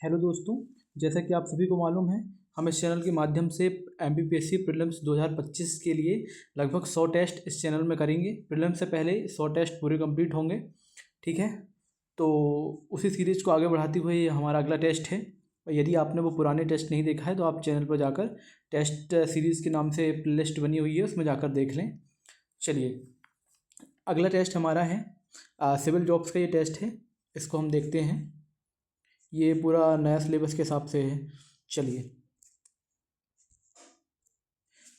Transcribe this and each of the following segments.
Hello दोस्तों, जैसा कि आप सभी को मालूम है, हम इस चैनल के माध्यम से एमपीपीएससी प्रीलिम्स 2025 के लिए लगभग 100 टेस्ट इस चैनल में करेंगे। प्रीलिम्स से पहले 100 टेस्ट पूरे कंप्लीट होंगे। ठीक है, तो उसी सीरीज़ को आगे बढ़ाते हुए ये हमारा अगला टेस्ट है। और यदि आपने वो पुराने टेस्ट नहीं देखा है तो आप चैनल पर जाकर टेस्ट सीरीज़ के नाम से प्लेलिस्ट बनी हुई है, उसमें जाकर देख लें। चलिए, अगला टेस्ट हमारा है सिविल जॉब्स का ये टेस्ट है, इसको हम देखते हैं। ये पूरा नया सिलेबस के हिसाब से है। चलिए,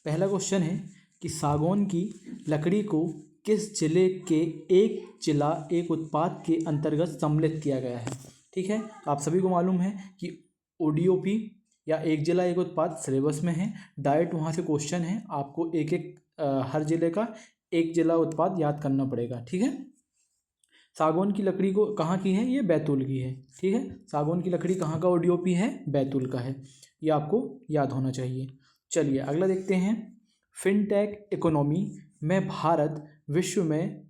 पहला क्वेश्चन है कि सागौन की लकड़ी को किस जिले के एक जिला एक उत्पाद के अंतर्गत सम्मिलित किया गया है। ठीक है, आप सभी को मालूम है कि ओडीओपी या एक जिला एक उत्पाद सिलेबस में है। डायरेक्ट वहाँ से क्वेश्चन है, आपको एक एक हर जिले का एक जिला उत्पाद याद करना पड़ेगा। ठीक है, सागौन की लकड़ी को कहाँ की है, ये बैतूल की है। ठीक है, सागौन की लकड़ी कहाँ का ओडीओपी है, बैतूल का है। ये आपको याद होना चाहिए। चलिए, अगला देखते हैं। फिनटेक इकोनॉमी में भारत विश्व में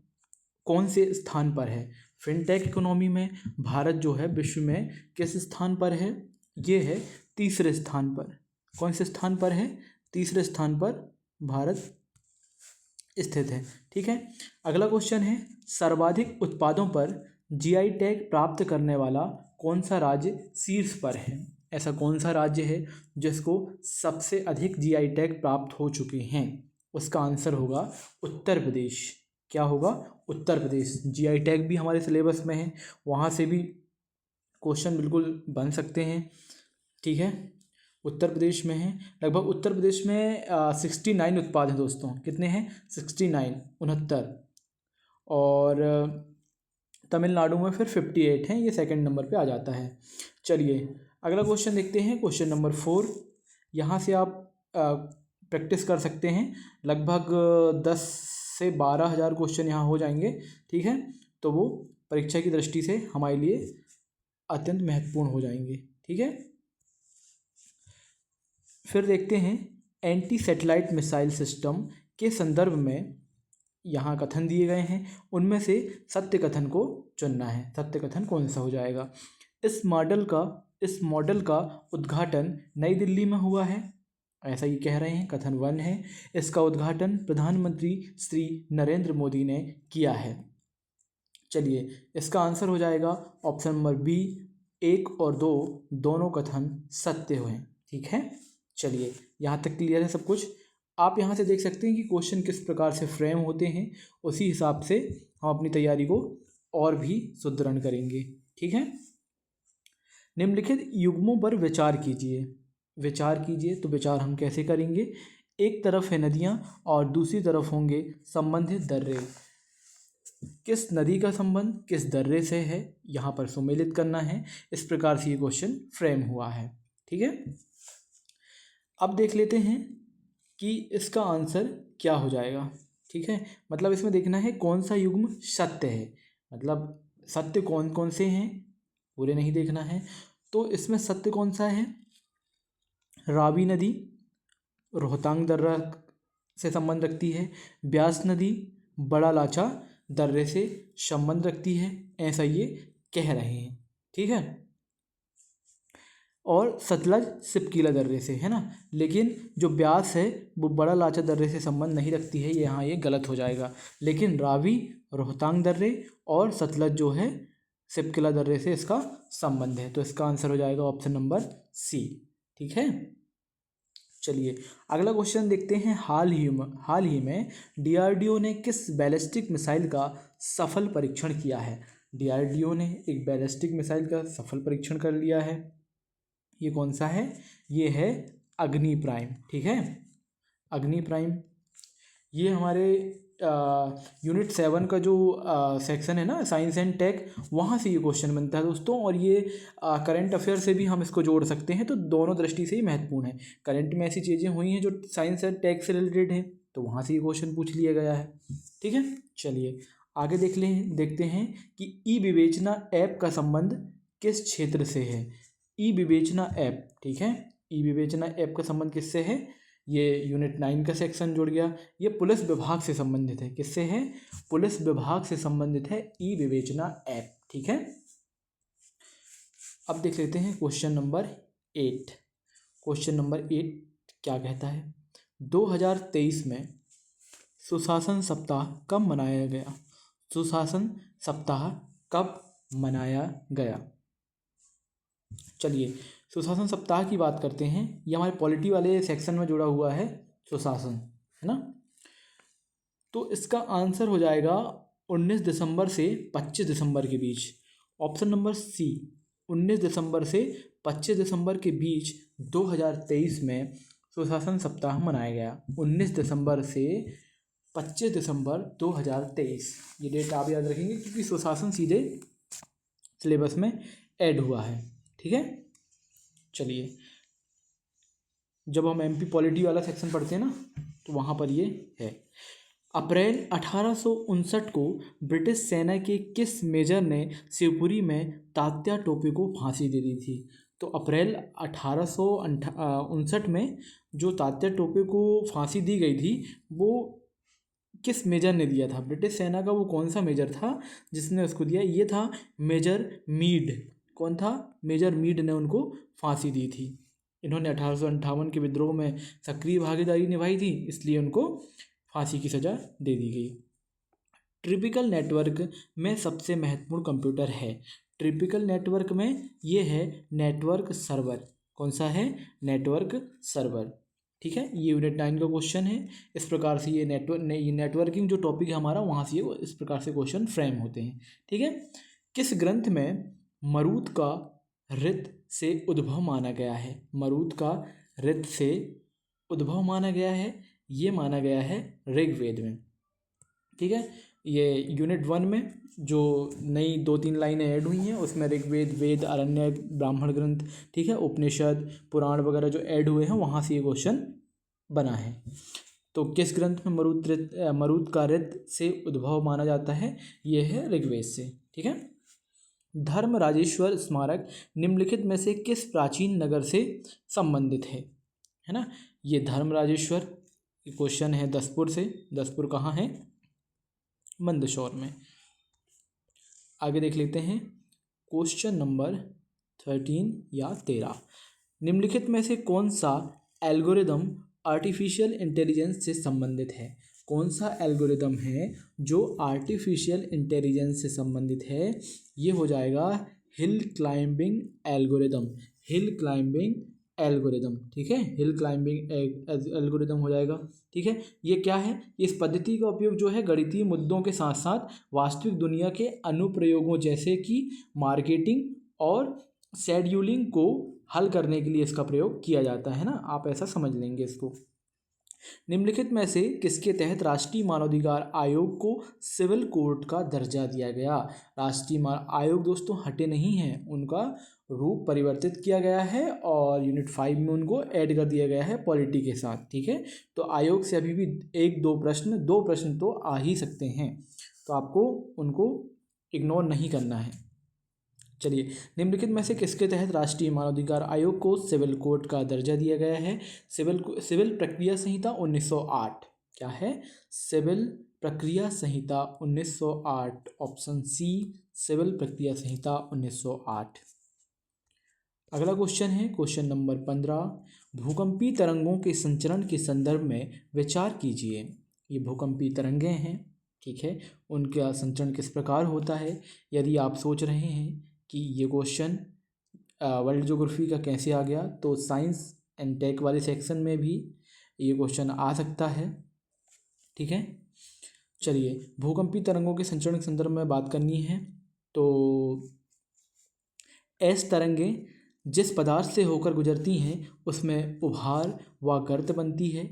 कौन से स्थान पर है। फिनटेक इकोनॉमी में भारत जो है विश्व में किस स्थान पर है, ये है तीसरे स्थान पर। कौन से स्थान पर है, तीसरे स्थान पर भारत स्थित है। ठीक है, अगला क्वेश्चन है सर्वाधिक उत्पादों पर जीआई टैग प्राप्त करने वाला कौन सा राज्य शीर्ष पर है। ऐसा कौन सा राज्य है जिसको सबसे अधिक जीआई टैग प्राप्त हो चुके हैं। उसका आंसर होगा उत्तर प्रदेश। क्या होगा, उत्तर प्रदेश। जीआई टैग भी हमारे सिलेबस में है, वहाँ से भी क्वेश्चन बिल्कुल बन सकते हैं। ठीक है, उत्तर प्रदेश में है। लगभग उत्तर प्रदेश में 69 उत्पाद हैं दोस्तों। कितने हैं, 69, 69। और तमिलनाडु में फिर 58 हैं, ये सेकंड नंबर पे आ जाता है। चलिए, अगला क्वेश्चन देखते हैं, क्वेश्चन नंबर 4। यहाँ से आप प्रैक्टिस कर सकते हैं। लगभग 10 से 12 हज़ार क्वेश्चन यहाँ हो जाएंगे। ठीक है, तो वो परीक्षा की दृष्टि से हमारे लिए अत्यंत महत्वपूर्ण हो जाएंगे। ठीक है, फिर देखते हैं एंटी सैटेलाइट मिसाइल सिस्टम के संदर्भ में यहाँ कथन दिए गए हैं, उनमें से सत्य कथन को चुनना है। सत्य कथन कौन सा हो जाएगा। इस मॉडल का उद्घाटन नई दिल्ली में हुआ है, ऐसा ही कह रहे हैं। कथन 1 है, इसका उद्घाटन प्रधानमंत्री श्री नरेंद्र मोदी ने किया है। चलिए, इसका आंसर हो जाएगा ऑप्शन नंबर बी, 1 और 2 दोनों कथन सत्य हुए। ठीक है, चलिए, यहाँ तक क्लियर है सब कुछ। आप यहाँ से देख सकते हैं कि क्वेश्चन किस प्रकार से फ्रेम होते हैं, उसी हिसाब से हम अपनी तैयारी को और भी सुदृढ़ करेंगे। ठीक है, निम्नलिखित युग्मों पर विचार कीजिए। विचार कीजिए, तो विचार हम कैसे करेंगे। एक तरफ है नदियाँ और दूसरी तरफ होंगे संबंधित दर्रे। किस नदी का संबंध किस दर्रे से है, यहाँ पर सुमेलित करना है। इस प्रकार से ये क्वेश्चन फ्रेम हुआ है। ठीक है, अब देख लेते हैं कि इसका आंसर क्या हो जाएगा। ठीक है, मतलब इसमें देखना है कौन सा युग्म सत्य है, मतलब सत्य कौन कौन से हैं, पूरे नहीं देखना है। तो इसमें सत्य कौन सा है, रावी नदी रोहतांग दर्रा से संबंध रखती है, ब्यास नदी बड़ा लाचा दर्रे से संबंध रखती है, ऐसा ये कह रहे हैं। ठीक है, और सतलज सिपकीला दर्रे से है ना, लेकिन जो ब्यास है वो बड़ा लाचा दर्रे से संबंध नहीं रखती है, यहाँ ये गलत हो जाएगा। लेकिन रावी रोहतांग दर्रे और सतलज जो है सिपकीला दर्रे से इसका संबंध है, तो इसका आंसर हो जाएगा ऑप्शन नंबर सी। ठीक है, चलिए, अगला क्वेश्चन देखते हैं। हाल ही में डीआरडीओ ने किस बैलिस्टिक मिसाइल का सफल परीक्षण किया है। डीआरडीओ ने एक बैलिस्टिक मिसाइल का सफल परीक्षण कर लिया है। ये कौन सा है, ये है अग्नि प्राइम। ठीक है, अग्नि प्राइम ये हमारे यूनिट 7 का जो सेक्शन है ना, साइंस एंड टेक, वहाँ से ये क्वेश्चन बनता है दोस्तों। और ये करंट अफेयर से भी हम इसको जोड़ सकते हैं, तो दोनों दृष्टि से ही महत्वपूर्ण है। करंट में ऐसी चीज़ें हुई हैं जो साइंस एंड टेक से रिलेटेड है, तो वहाँ से ये क्वेश्चन पूछ लिया गया है। ठीक है, चलिए आगे देखते हैं कि ई विवेचना ऐप का संबंध किस क्षेत्र से है। ई विवेचना ऐप, ठीक है, ई विवेचना ऐप का संबंध किससे है, ये यूनिट 9 का सेक्शन जुड़ गया। ये पुलिस विभाग से संबंधित है। किससे है, पुलिस विभाग से संबंधित है ई विवेचना ऐप। ठीक है, अब देख लेते हैं क्वेश्चन नंबर 8। क्वेश्चन नंबर 8 क्या कहता है, 2023 में सुशासन सप्ताह कब मनाया गया? सुशासन सप्ताह कब मनाया गया? चलिए सुशासन सप्ताह की बात करते हैं। ये हमारे पॉलिटी वाले सेक्शन में जुड़ा हुआ है सुशासन, है ना। तो इसका आंसर हो जाएगा 19 दिसंबर से 25 दिसंबर के बीच। ऑप्शन नंबर सी, 19 दिसंबर से 25 दिसंबर के बीच 2023 में सुशासन सप्ताह मनाया गया। 19 दिसंबर से 25 दिसंबर 2023, ये डेट आप याद रखेंगे क्योंकि सुशासन सीधे सिलेबस में ऐड हुआ है। ठीक है, चलिए जब हम एमपी पॉलिटी वाला सेक्शन पढ़ते हैं ना तो वहाँ पर ये है। अप्रैल 1859 को ब्रिटिश सेना के किस मेजर ने शिवपुरी में तात्या टोपे को फांसी दे दी थी? तो अप्रैल 1859 में जो तात्या टोपे को फांसी दी गई थी वो किस मेजर ने दिया था? ब्रिटिश सेना का वो कौन सा मेजर था जिसने उसको दिया? ये था मेजर मीड। कौन था? मेजर मीड ने उनको फांसी दी थी। इन्होंने 1858 के विद्रोह में सक्रिय भागीदारी निभाई थी, इसलिए उनको फांसी की सज़ा दे दी गई। ट्रिपिकल नेटवर्क में सबसे महत्वपूर्ण कंप्यूटर है। ट्रिपिकल नेटवर्क में ये है नेटवर्क सर्वर। कौन सा है? Network server. ठीक है, ये यूनिट 9 का क्वेश्चन है। इस प्रकार से ये नेटवर्किंग जो टॉपिक है हमारा, वहाँ से ये इस प्रकार से क्वेश्चन फ्रेम होते हैं। ठीक है, किस ग्रंथ में मरुत का ऋत से उद्भव माना गया है? मरुत का ऋत से उद्भव माना गया है, ये माना गया है ऋग्वेद में। ठीक है, ये यूनिट 1 में जो नई 2-3 लाइनें ऐड हुई हैं उसमें ऋग्वेद, वेद, आरण्यक, ब्राह्मण ग्रंथ, ठीक है, उपनिषद, पुराण वगैरह जो ऐड हुए हैं वहाँ से ये क्वेश्चन बना है। तो किस ग्रंथ में मरुत का ऋत से उद्भव माना जाता है? ये है ऋग्वेद से। ठीक है, धर्मराजेश्वर स्मारक निम्नलिखित में से किस प्राचीन नगर से संबंधित है ना। ये धर्मराजेश्वर क्वेश्चन है दसपुर से। दसपुर कहाँ है? मंदसौर में। आगे देख लेते हैं क्वेश्चन नंबर 13 या 13। निम्नलिखित में से कौन सा एल्गोरिदम आर्टिफिशियल इंटेलिजेंस से संबंधित है? कौन सा एल्गोरिदम है जो आर्टिफिशियल इंटेलिजेंस से संबंधित है? ये हो जाएगा hill climbing algorithm. Hill climbing algorithm. ठीक है, हिल क्लाइंबिंग एल्गोरिदम हो जाएगा। ठीक है, ये क्या है? इस पद्धति का उपयोग जो है गणितीय मुद्दों के साथ साथ वास्तविक दुनिया के अनुप्रयोगों जैसे कि मार्केटिंग और शेड्यूलिंग को हल करने के लिए इसका प्रयोग किया जाता है ना, आप ऐसा समझ लेंगे इसको। निम्नलिखित में से किसके तहत राष्ट्रीय मानवाधिकार आयोग को सिविल कोर्ट का दर्जा दिया गया? राष्ट्रीय आयोग दोस्तों हटे नहीं हैं, उनका रूप परिवर्तित किया गया है और यूनिट 5 में उनको ऐड कर दिया गया है पॉलिटी के साथ। ठीक है, तो आयोग से अभी भी 1-2 प्रश्न तो आ ही सकते हैं, तो आपको उनको इग्नोर नहीं करना है। चलिए, निम्नलिखित में से किसके तहत राष्ट्रीय मानवाधिकार आयोग को सिविल कोर्ट का दर्जा दिया गया है? सिविल प्रक्रिया संहिता 1908। क्या है? सिविल प्रक्रिया संहिता 1908। ऑप्शन सी, सिविल प्रक्रिया संहिता 1908। अगला क्वेश्चन है क्वेश्चन नंबर 15। भूकंपीय तरंगों के संचरण के संदर्भ में विचार कीजिए। ये भूकंपीय तरंगें हैं, ठीक है, उनका संचरण किस प्रकार होता है? यदि आप सोच रहे हैं कि ये क्वेश्चन वर्ल्ड ज्योग्राफी का कैसे आ गया, तो साइंस एंड टेक वाले सेक्शन में भी ये क्वेश्चन आ सकता है। ठीक है, चलिए भूकंपीय तरंगों के संचरण के संदर्भ में बात करनी है। तो एस तरंगें जिस पदार्थ से होकर गुजरती हैं उसमें उभार व गर्त बनती है,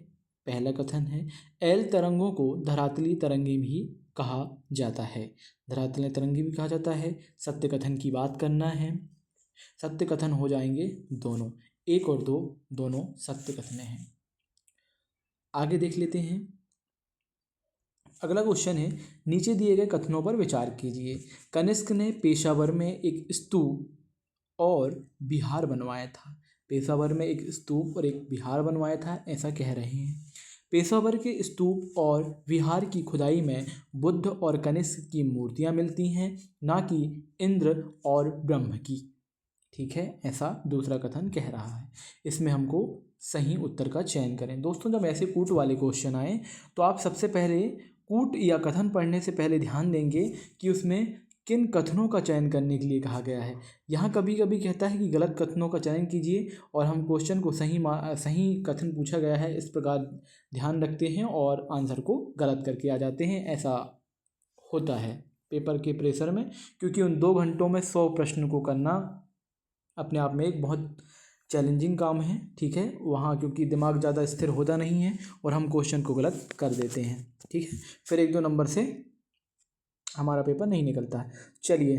पहला कथन है। एल तरंगों को धरातली तरंगें भी कहा जाता है। धरातली तरंगें भी कहा जाता है। सत्य कथन की बात करना है। सत्य कथन हो जाएंगे दोनों, 1 और 2 दोनों सत्य कथन हैं। आगे देख लेते हैं। अगला क्वेश्चन है, नीचे दिए गए कथनों पर विचार कीजिए। कनिष्क ने पेशावर में एक स्तूप और विहार बनवाया था। पेशावर में एक स्तूप और एक विहार बनवाया था, ऐसा कह रहे हैं। पेशावर के स्तूप और विहार की खुदाई में बुद्ध और कनिष्क की मूर्तियां मिलती हैं, ना कि इंद्र और ब्रह्म की। ठीक है, ऐसा दूसरा कथन कह रहा है। इसमें हमको सही उत्तर का चयन करें। दोस्तों, जब ऐसे कूट वाले क्वेश्चन आए तो आप सबसे पहले कूट या कथन पढ़ने से पहले ध्यान देंगे कि उसमें किन कथनों का चयन करने के लिए कहा गया है। यहाँ कभी कभी कहता है कि गलत कथनों का चयन कीजिए, और हम क्वेश्चन को सही कथन पूछा गया है इस प्रकार ध्यान रखते हैं और आंसर को गलत करके आ जाते हैं। ऐसा होता है पेपर के प्रेशर में, क्योंकि उन 2 घंटों में 100 प्रश्न को करना अपने आप में एक बहुत चैलेंजिंग काम है। ठीक है, वहाँ क्योंकि दिमाग ज़्यादा स्थिर होता नहीं है और हम क्वेश्चन को गलत कर देते हैं। ठीक है, फिर 1-2 नंबर से हमारा पेपर नहीं निकलता है। चलिए,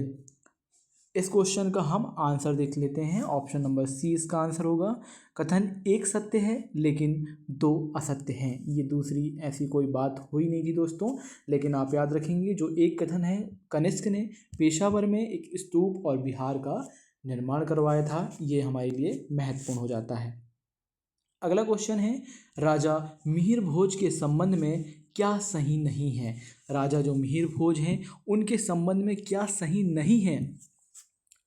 इस क्वेश्चन का हम आंसर देख लेते हैं। ऑप्शन नंबर सी इसका आंसर होगा। कथन एक सत्य है लेकिन 2 असत्य हैं। ये दूसरी ऐसी कोई बात हुई नहीं थी दोस्तों, लेकिन आप याद रखेंगे जो एक कथन है, कनिष्क ने पेशावर में एक स्तूप और विहार का निर्माण करवाया था, ये हमारे लिए महत्वपूर्ण हो जाता है। अगला क्वेश्चन है, राजा मिहिर भोज के संबंध में क्या सही नहीं है। राजा जो मिहिर भोज हैं उनके संबंध में क्या सही नहीं है।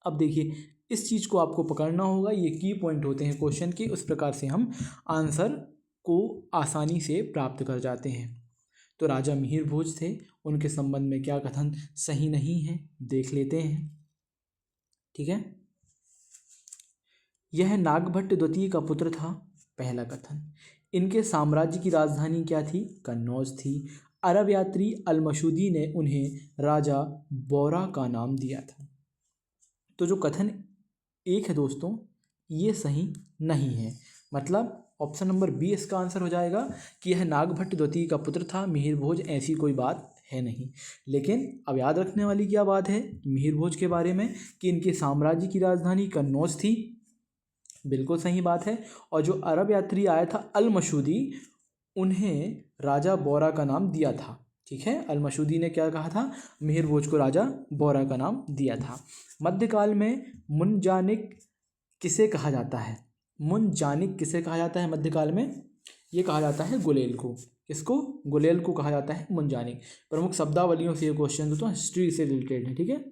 अब देखिए, इस चीज़ को आपको पकड़ना होगा, ये की पॉइंट होते हैं क्वेश्चन के, उस प्रकार से हम आंसर को आसानी से प्राप्त कर जाते हैं। तो राजा मिहिर भोज थे, उनके संबंध में क्या कथन सही नहीं है, देख लेते हैं। ठीक है, यह नागभट्ट द्वितीय का पुत्र था, पहला कथन। इनके साम्राज्य की राजधानी क्या थी, कन्नौज थी। अरब यात्री अलमशूदी ने उन्हें राजा बौरा का नाम दिया था। तो जो कथन एक है दोस्तों, ये सही नहीं है, मतलब ऑप्शन नंबर बी इसका आंसर हो जाएगा कि यह नागभट्ट द्वितीय का पुत्र था, मिहिर भोज, ऐसी कोई बात है नहीं। लेकिन अब याद रखने वाली क्या बात है मिहिर भोज के बारे में कि इनके साम्राज्य की राजधानी कन्नौज थी, बिल्कुल सही बात है। और जो अरब यात्री आया था अलमशूदी, उन्हें राजा बौरा का नाम दिया था। ठीक है, अलमशूदी ने क्या कहा था, मिहिर भोज को राजा बौरा का नाम दिया था। मध्यकाल में मुंजानिक किसे कहा जाता है, मुंजानिक किसे कहा जाता है मध्यकाल में, ये कहा जाता है गुलेल को। किसको, गुलेल को कहा जाता है मुंजानिक। प्रमुख शब्दावलियों से ये क्वेश्चन दोस्तों हिस्ट्री से रिलेटेड है। ठीक है,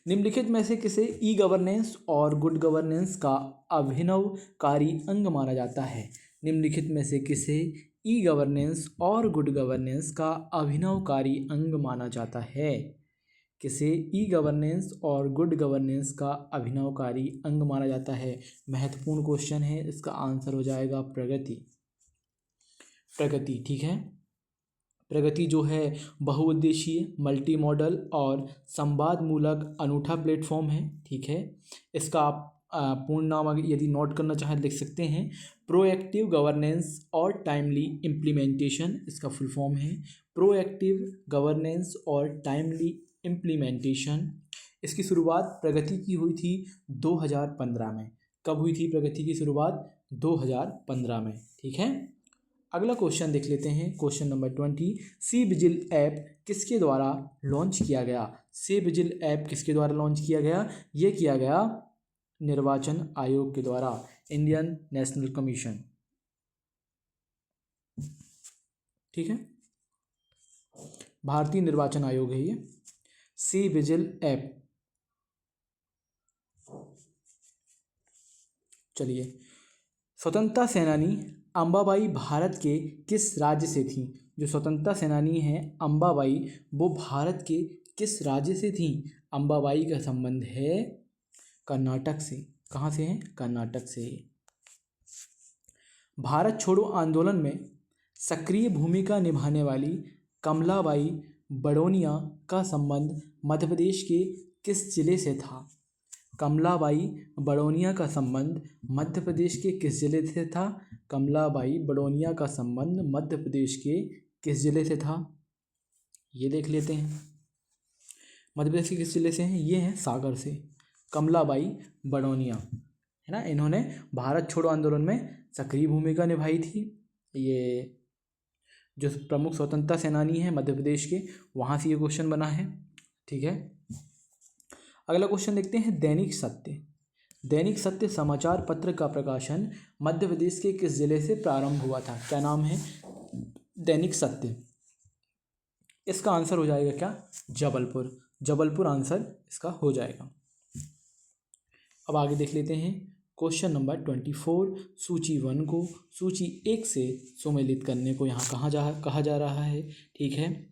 निम्नलिखित में से किसे ई गवर्नेंस और गुड गवर्नेंस का अभिनवकारी अंग माना जाता है। निम्नलिखित में से किसे ई गवर्नेंस और गुड गवर्नेंस का अभिनवकारी अंग माना जाता है। किसे ई गवर्नेंस और गुड गवर्नेंस का अभिनवकारी अंग माना जाता है। महत्वपूर्ण क्वेश्चन है, इसका आंसर हो जाएगा प्रगति। प्रगति, ठीक है, प्रगति जो है बहुउद्देशीय, मल्टी मॉडल और संवाद मूलक अनूठा प्लेटफॉर्म है। ठीक है, इसका आप पूर्ण नाम यदि नोट करना चाहें लिख सकते हैं, प्रोएक्टिव गवर्नेंस और टाइमली इम्प्लीमेंटेशन, इसका फुल फॉर्म है प्रोएक्टिव गवर्नेंस और टाइमली इम्प्लीमेंटेशन। इसकी शुरुआत प्रगति की हुई थी 2015 में। कब हुई थी प्रगति की शुरुआत, 2015 में। ठीक है, अगला क्वेश्चन देख लेते हैं, question number 20। C vigil app किसके द्वारा लॉन्च किया गया। सी विजिल ऐप किसके द्वारा लॉन्च किया गया, ये किया गया निर्वाचन आयोग के द्वारा, इंडियन नेशनल कमीशन। ठीक है, भारतीय निर्वाचन आयोग है ये सी विजिल ऐप। चलिए, स्वतंत्रता सेनानी अंबाबाई भारत के किस राज्य से थी। जो स्वतंत्रता सेनानी हैं अंबाबाई, वो भारत के किस राज्य से थी। अंबाबाई का संबंध है कर्नाटक से। कहाँ से है, कर्नाटक से। भारत छोड़ो आंदोलन में सक्रिय भूमिका निभाने वाली कमलाबाई बड़ौनिया का संबंध मध्य प्रदेश के किस जिले से था। कमलाबाई बड़ौनिया का संबंध मध्य प्रदेश के किस जिले से था। कमलाबाई बड़ौनिया का संबंध मध्य प्रदेश के किस जिले से था, ये देख लेते हैं। मध्य प्रदेश के किस जिले से हैं, ये हैं सागर से। कमलाबाई बड़ौनिया है ना, इन्होंने भारत छोड़ो आंदोलन में सक्रिय भूमिका निभाई थी। ये जो प्रमुख स्वतंत्रता सेनानी हैं मध्य प्रदेश के, वहाँ से ये क्वेश्चन बना है। ठीक है, अगला क्वेश्चन देखते हैं, दैनिक सत्य। दैनिक सत्य समाचार पत्र का प्रकाशन मध्य प्रदेश के किस जिले से प्रारंभ हुआ था। क्या नाम है, दैनिक सत्य। इसका आंसर हो जाएगा क्या, जबलपुर। जबलपुर आंसर इसका हो जाएगा। अब आगे देख लेते हैं क्वेश्चन नंबर 24। सूची 1 को सूची 1 से सुमेलित करने को यहाँ कहा जा रहा है। ठीक है,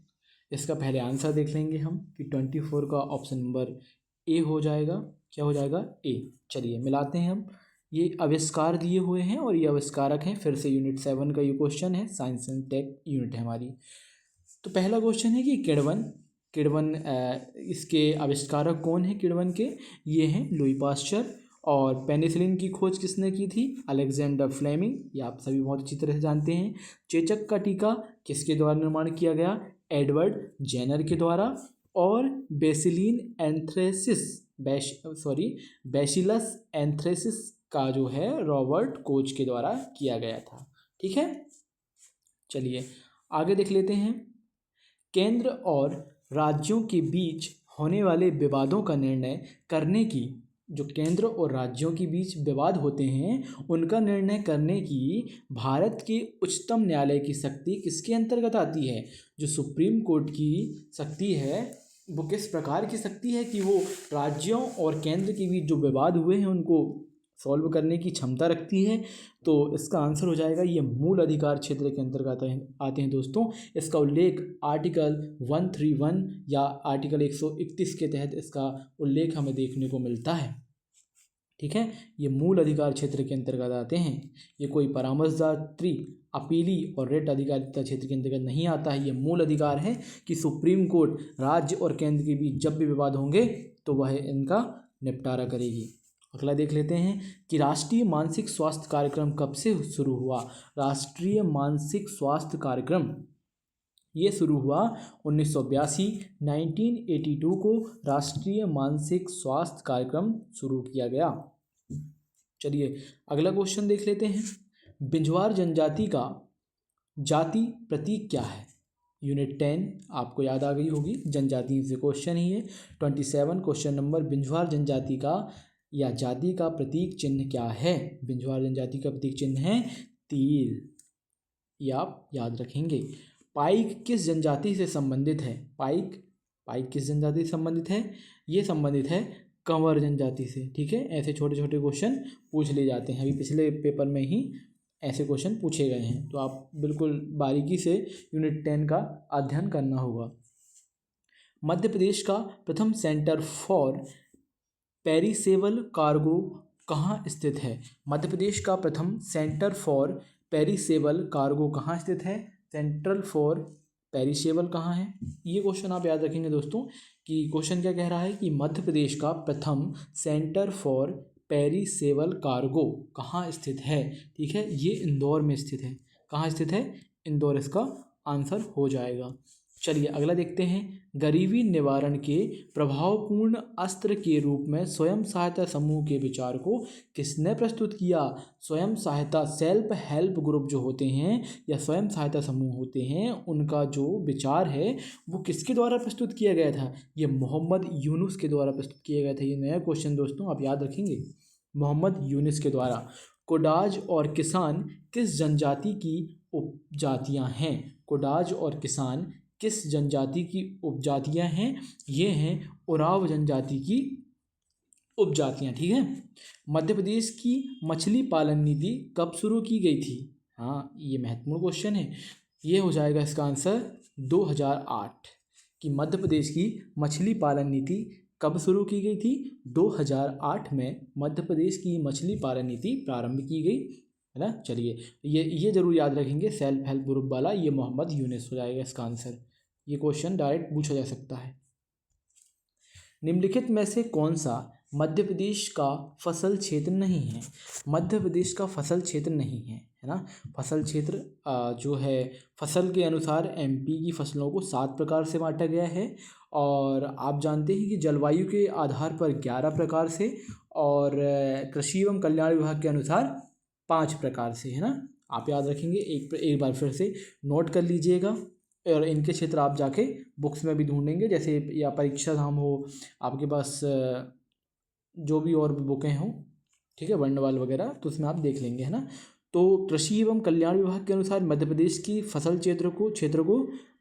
इसका पहले आंसर देख लेंगे हम कि 24 का ऑप्शन नंबर ए हो जाएगा। क्या हो जाएगा? ए। चलिए मिलाते हैं हम। ये आविष्कार दिए हुए हैं और ये आविष्कारक हैं। फिर से यूनिट 7 का ये क्वेश्चन है, साइंस एंड टेक यूनिट है हमारी। तो पहला क्वेश्चन है कि किण्वन इसके आविष्कारक कौन है? किण्वन के ये हैं लुई पाश्चर। और पेनिसिलिन की खोज किसने की थी? अलेक्जेंडर फ्लेमिंग, ये आप सभी बहुत अच्छी तरह से जानते हैं। चेचक का टीका किसके द्वारा निर्माण किया गया? एडवर्ड जेनर के द्वारा। और बैसिलस एंथ्रेसिस का जो है रॉबर्ट कोच के द्वारा किया गया था। ठीक है, चलिए आगे देख लेते हैं। केंद्र और राज्यों के बीच होने वाले विवादों का निर्णय करने की, जो केंद्र और राज्यों के बीच विवाद होते हैं उनका निर्णय करने की भारत के उच्चतम न्यायालय की शक्ति किसके अंतर्गत आती है? जो सुप्रीम कोर्ट की शक्ति है वो किस प्रकार की शक्ति है कि वो राज्यों और केंद्र के बीच जो विवाद हुए हैं उनको सॉल्व करने की क्षमता रखती है। तो इसका आंसर हो जाएगा ये मूल अधिकार क्षेत्र के अंतर्गत आते हैं दोस्तों। इसका उल्लेख आर्टिकल 131 या आर्टिकल 131 के तहत इसका उल्लेख हमें देखने को मिलता है। ठीक है, ये मूल अधिकार क्षेत्र के अंतर्गत आते हैं। ये कोई परामर्शदात्री, अपीली और रेट अधिकारिता क्षेत्र के अंतर्गत नहीं आता है। ये मूल अधिकार है कि सुप्रीम कोर्ट राज्य और केंद्र के बीच जब भी विवाद होंगे तो वह इनका निपटारा करेगी। अगला देख लेते हैं कि राष्ट्रीय मानसिक स्वास्थ्य कार्यक्रम कब से शुरू हुआ? राष्ट्रीय मानसिक स्वास्थ्य कार्यक्रम ये शुरू हुआ 1982 को राष्ट्रीय मानसिक स्वास्थ्य कार्यक्रम शुरू किया गया। चलिए अगला क्वेश्चन देख लेते हैं। बिंजवार जनजाति का जाति प्रतीक क्या है? यूनिट 10 आपको याद आ गई होगी, जनजाति से क्वेश्चन ही है। 27 क्वेश्चन नंबर, बिंजवार जनजाति का या जाति का प्रतीक चिन्ह क्या है? बिंजवार जनजाति का प्रतीक चिन्ह है तीर, ये आप याद रखेंगे। पाइक किस जनजाति से संबंधित है? पाइक किस जनजाति से संबंधित है? ये संबंधित है कंवर जनजाति से। ठीक है, ऐसे छोटे छोटे क्वेश्चन पूछ ले जाते हैं। अभी पिछले पेपर में ही ऐसे क्वेश्चन पूछे गए हैं, तो आप बिल्कुल बारीकी से यूनिट 10 का अध्ययन करना होगा। मध्य प्रदेश का प्रथम सेंटर फॉर पेरिसेबल कार्गो कहाँ स्थित है? मध्य प्रदेश का प्रथम सेंटर फॉर पेरिसेबल कार्गो कहाँ स्थित है? सेंट्रल फॉर पेरिसेबल कहाँ है? ये क्वेश्चन आप याद रखेंगे दोस्तों कि क्वेश्चन क्या कह रहा है कि मध्य प्रदेश का प्रथम सेंटर फॉर पेरिसेबल कार्गो कहाँ स्थित है? ठीक है, ये इंदौर में स्थित है। कहाँ स्थित है? इंदौर इसका आंसर हो जाएगा। चलिए अगला देखते हैं। गरीबी निवारण के प्रभावपूर्ण अस्त्र के रूप में स्वयं सहायता समूह के विचार को किसने प्रस्तुत किया? स्वयं सहायता सेल्फ हेल्प ग्रुप जो होते हैं या स्वयं सहायता समूह होते हैं उनका जो विचार है वो किसके द्वारा प्रस्तुत किया गया था? ये मोहम्मद यूनुस के द्वारा प्रस्तुत किया गया था। ये नया क्वेश्चन दोस्तों आप याद रखेंगे, मोहम्मद यूनुस के द्वारा। कोडाज और किसान किस जनजाति की उपजातियां हैं? कोडाज और किसान किस जनजाति की उपजातियां हैं? ये हैं उराव जनजाति की उपजातियां। ठीक है, मध्य प्रदेश की मछली पालन नीति कब शुरू की गई थी? हाँ, ये महत्वपूर्ण क्वेश्चन है। ये हो जाएगा इसका आंसर 2008 कि मध्य प्रदेश की मछली पालन नीति कब शुरू की गई थी? 2008 में मध्य प्रदेश की मछली पालन नीति प्रारंभ की गई है ना। चलिए ये जरूर याद रखेंगे, सेल्फ हेल्प ग्रुप वाला ये मोहम्मद यूनुस हो जाएगा इसका आंसर। ये क्वेश्चन डायरेक्ट पूछा जा सकता है। निम्नलिखित में से कौन सा मध्य प्रदेश का फसल क्षेत्र नहीं है? मध्य प्रदेश का फसल क्षेत्र नहीं है, है ना। फसल क्षेत्र जो है फसल के अनुसार एमपी की फसलों को 7 प्रकार से बांटा गया है और आप जानते हैं कि जलवायु के आधार पर 11 प्रकार से और कृषि एवं कल्याण विभाग के अनुसार 5 प्रकार से, है ना। आप याद रखेंगे, एक बार फिर से नोट कर लीजिएगा और इनके क्षेत्र आप जाके बुक्स में भी ढूंढेंगे, जैसे या परीक्षा धाम हो आपके पास, जो भी और भी बुकें हों, ठीक है, वर्णवाल वगैरह, तो उसमें आप देख लेंगे, है ना। तो कृषि एवं कल्याण विभाग के अनुसार मध्य प्रदेश की फसल क्षेत्र को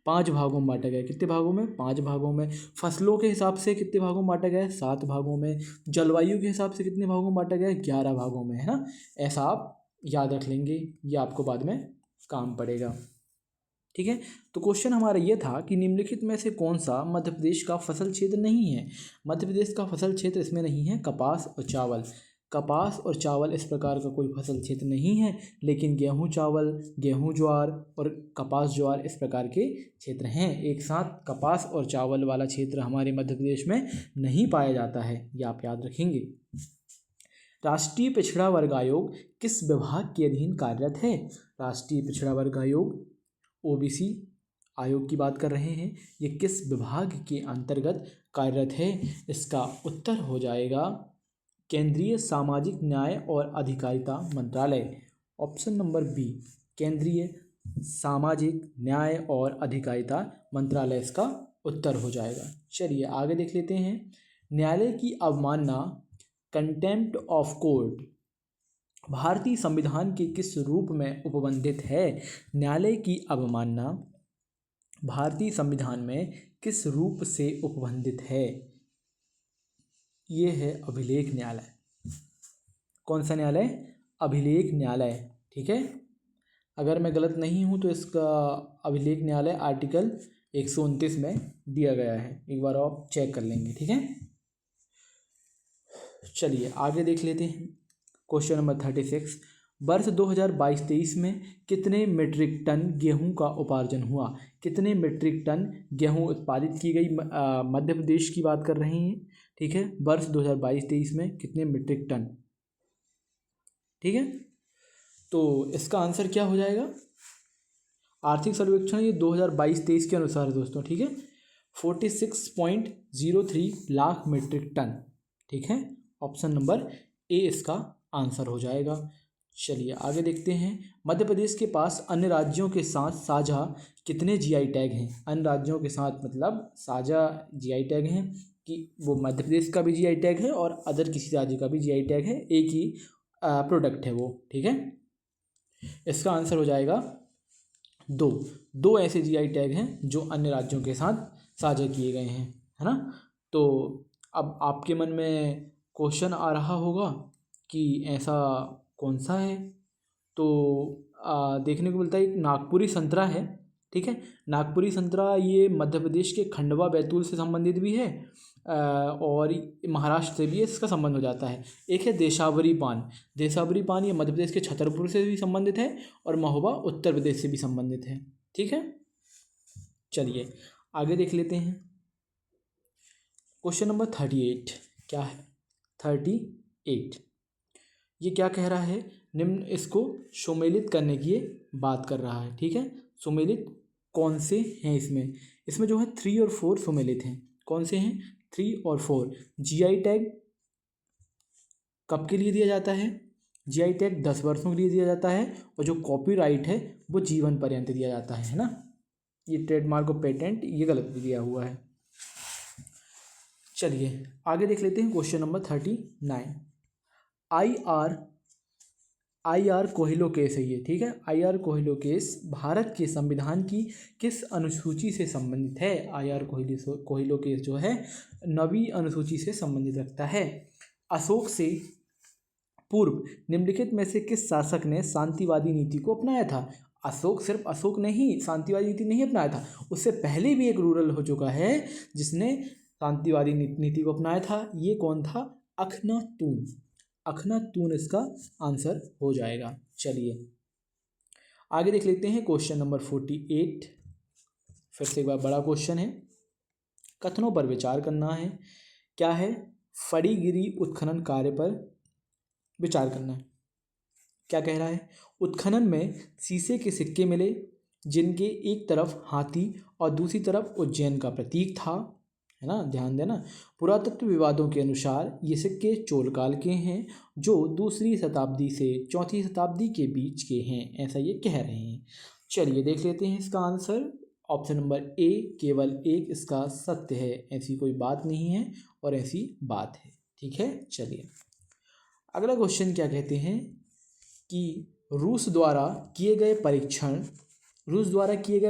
5 भागों में बांटा गया है। कितने भागों में? 5 भागों में। फसलों के हिसाब से कितने भागों में बांटा गया है? 7 भागों में। जलवायु के हिसाब से कितने भागों में बांटा गया है? 11 भागों में, है ना। ऐसा आप याद रख लेंगे, ये आपको बाद में काम पड़ेगा, ठीक है। तो क्वेश्चन हमारा ये था कि निम्नलिखित में से कौन सा मध्य प्रदेश का फसल क्षेत्र नहीं है। मध्य प्रदेश का फसल क्षेत्र इसमें नहीं है कपास और चावल। कपास और चावल इस प्रकार का कोई फसल क्षेत्र नहीं है, लेकिन गेहूं चावल, गेहूं ज्वार और कपास ज्वार इस प्रकार के क्षेत्र हैं। एक साथ कपास और चावल वाला क्षेत्र हमारे मध्य प्रदेश में नहीं पाया जाता है, ये आप याद रखेंगे। राष्ट्रीय पिछड़ा वर्ग आयोग किस विभाग के अधीन कार्यरत है? राष्ट्रीय पिछड़ा वर्ग आयोग ओबीसी आयोग की बात कर रहे हैं, ये किस विभाग के अंतर्गत कार्यरत है? इसका उत्तर हो जाएगा केंद्रीय सामाजिक न्याय और अधिकारिता मंत्रालय। ऑप्शन नंबर बी, केंद्रीय सामाजिक न्याय और अधिकारिता मंत्रालय इसका उत्तर हो जाएगा। चलिए आगे देख लेते हैं। न्यायालय की अवमानना, कंटेम्प्ट ऑफ कोर्ट, भारतीय संविधान के किस रूप में उपबंधित है? न्यायालय की अवमानना भारतीय संविधान में किस रूप से उपबंधित है? ये है अभिलेख न्यायालय। कौन सा न्यायालय? अभिलेख न्यायालय, ठीक है। अगर मैं गलत नहीं हूँ तो इसका अभिलेख न्यायालय आर्टिकल 129 में दिया गया है, एक बार आप चेक कर लेंगे, ठीक है। चलिए आगे देख लेते हैं। क्वेश्चन नंबर 36, वर्ष 2022-23 में कितने मीट्रिक टन गेहूं का उपार्जन हुआ? कितने मीट्रिक टन गेहूं उत्पादित की गई? मध्य प्रदेश की बात कर रहे हैं, ठीक है। वर्ष 2022-23 में कितने मीट्रिक टन, ठीक है। तो इसका आंसर क्या हो जाएगा? आर्थिक सर्वेक्षण ये 2022-23 के अनुसार है दोस्तों, ठीक है। 46.03 लाख मीट्रिक टन, ठीक है। ऑप्शन नंबर ए इसका आंसर हो जाएगा। चलिए आगे देखते हैं। मध्य प्रदेश के पास अन्य राज्यों के साथ साझा कितने जीआई टैग हैं? अन्य राज्यों के साथ मतलब साझा जीआई टैग हैं कि वो मध्य प्रदेश का भी जीआई टैग है और अदर किसी राज्य का भी जीआई टैग है, एक ही प्रोडक्ट है वो, ठीक है। इसका आंसर हो जाएगा दो ऐसे जीआई टैग हैं जो अन्य राज्यों के साथ साझा किए गए हैं, है ना। तो अब आपके मन में क्वेश्चन आ रहा होगा कि ऐसा कौन सा है, तो देखने को मिलता है एक नागपुरी संतरा है, ठीक है। नागपुरी संतरा ये मध्य प्रदेश के खंडवा बैतूल से संबंधित भी है और महाराष्ट्र से भी इसका संबंध हो जाता है। एक है देशावरी पान। देशावरी पान ये मध्य प्रदेश के छतरपुर से भी संबंधित है और महोबा उत्तर प्रदेश से भी संबंधित है, ठीक है। चलिए आगे देख लेते हैं। क्वेश्चन नंबर 38 क्या है? 38 ये क्या कह रहा है? निम्न इसको सुमेलित करने की ये बात कर रहा है, ठीक है। सुमेलित कौन से हैं इसमें जो है 3 और 4 सुमेलित हैं। कौन से हैं? 3 और 4। जीआई टैग कब के लिए दिया जाता है? जीआई टैग 10 वर्षों के लिए दिया जाता है और जो कॉपीराइट है वो जीवन पर्यंत दिया जाता है ना। ये ट्रेडमार्क और पेटेंट ये गलत दिया हुआ है। चलिए आगे देख लेते हैं। Question number 39 I R Coelho case है ये, ठीक है। आई.आर. कोहिलो केस भारत के संविधान की किस अनुसूची से संबंधित है? आई.आर. कोहिलो केस जो है 9वीं अनुसूची से संबंधित रखता है। अशोक से पूर्व निम्नलिखित में से किस शासक ने शांतिवादी नीति को अपनाया था? सिर्फ अशोक ने ही शांतिवादी नीति नहीं अपनाया था, उससे पहले भी एक रूरल हो चुका है जिसने शांतिवादी नीति को अपनाया था। ये कौन था? अखनातून। अखनातून इसका आंसर हो जाएगा। चलिए आगे देख लेते हैं। क्वेश्चन नंबर 48 फिर से एक बार बड़ा क्वेश्चन है, कथनों पर विचार करना है। क्या है? फड़ीगिरी उत्खनन कार्य पर विचार करना है। क्या कह रहा है? उत्खनन में शीशे के सिक्के मिले जिनके एक तरफ हाथी और दूसरी तरफ उज्जैन का प्रतीक था, है ना, ध्यान देना। पुरातत्व विवादों के अनुसार ये सिक्के चोल काल के हैं जो 2री शताब्दी से 4वीं शताब्दी के बीच के हैं, ऐसा ये कह रहे हैं। चलिए देख लेते हैं इसका आंसर। ऑप्शन नंबर ए केवल एक इसका सत्य है, ऐसी कोई बात नहीं है और ऐसी बात है, ठीक है। चलिए अगला क्वेश्चन क्या कहते हैं कि रूस द्वारा किए गए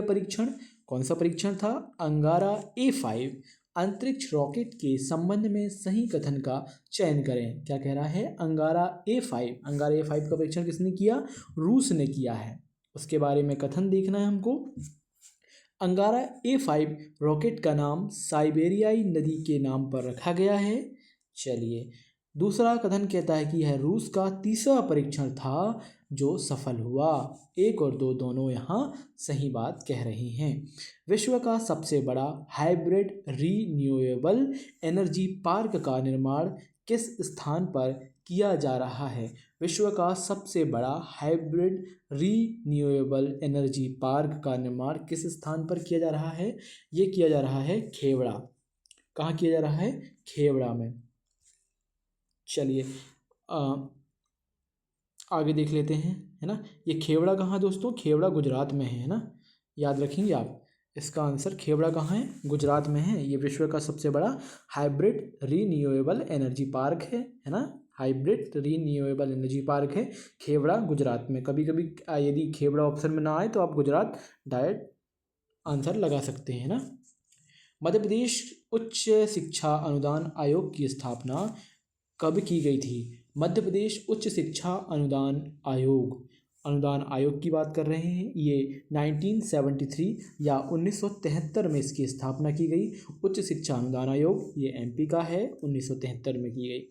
परीक्षण कौन सा परीक्षण था? अंगारा A5 अंतरिक्ष रॉकेट के संबंध में सही कथन का चयन करें। क्या कह रहा है? अंगारा A5 का परीक्षण किसने किया? रूस ने किया है। उसके बारे में कथन देखना है हमको। अंगारा A5 रॉकेट का नाम साइबेरियाई नदी के नाम पर रखा गया है। चलिए, दूसरा कथन कहता है कि यह रूस का तीसरा परीक्षण था जो सफल हुआ। 1 और 2 दोनों यहाँ सही बात कह रही हैं। विश्व का सबसे बड़ा हाइब्रिड रीन्यूएबल एनर्जी पार्क का निर्माण किस स्थान पर किया जा रहा है? विश्व का सबसे बड़ा हाइब्रिड रीन्यूएबल एनर्जी पार्क का निर्माण किस स्थान पर किया जा रहा है? ये किया जा रहा है खेवड़ा। कहाँ किया जा रहा है? खेवड़ा में। चलिए आगे देख लेते हैं, है ना। ये खेवड़ा कहाँ दोस्तों? खेवड़ा गुजरात में है ना, याद रखेंगे आप। इसका आंसर खेवड़ा कहाँ है? गुजरात में है। ये विश्व का सबसे बड़ा हाइब्रिड रीन्यूएबल एनर्जी पार्क है ना। हाइब्रिड रीन्यूएबल एनर्जी पार्क है खेवड़ा गुजरात में। कभी कभी यदि खेवड़ा ऑप्शन में ना आए तो आप गुजरात डायरेक्ट आंसर लगा सकते हैं ना। मध्य प्रदेश उच्च शिक्षा अनुदान आयोग की स्थापना कब की गई थी? मध्य प्रदेश उच्च शिक्षा अनुदान आयोग की बात कर रहे हैं। ये 1973 या 1973 में इसकी स्थापना की गई। उच्च शिक्षा अनुदान आयोग ये MP का है, 1973 में की गई।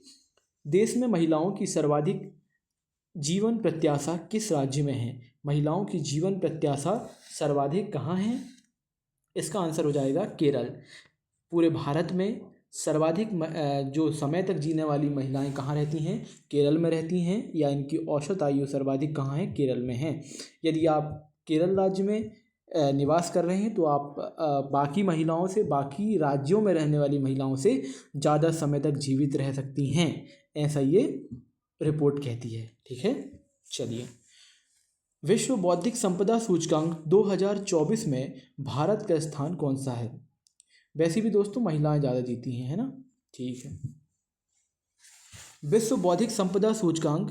देश में महिलाओं की सर्वाधिक जीवन प्रत्याशा किस राज्य में है? महिलाओं की जीवन प्रत्याशा सर्वाधिक कहाँ है? इसका आंसर हो जाएगा केरल। पूरे भारत में सर्वाधिक जो समय तक जीने वाली महिलाएं कहाँ रहती हैं? केरल में रहती हैं, या इनकी औसत आयु सर्वाधिक कहाँ है? केरल में है। यदि आप केरल राज्य में निवास कर रहे हैं तो आप बाकी महिलाओं से, बाकी राज्यों में रहने वाली महिलाओं से ज़्यादा समय तक जीवित रह सकती हैं, ऐसा ये रिपोर्ट कहती है। ठीक है, चलिए। विश्व बौद्धिक संपदा सूचकांक 2024 में भारत का स्थान कौन सा है? वैसे भी दोस्तों महिलाएं ज़्यादा जीती हैं, है ना। ठीक है। विश्व बौद्धिक संपदा सूचकांक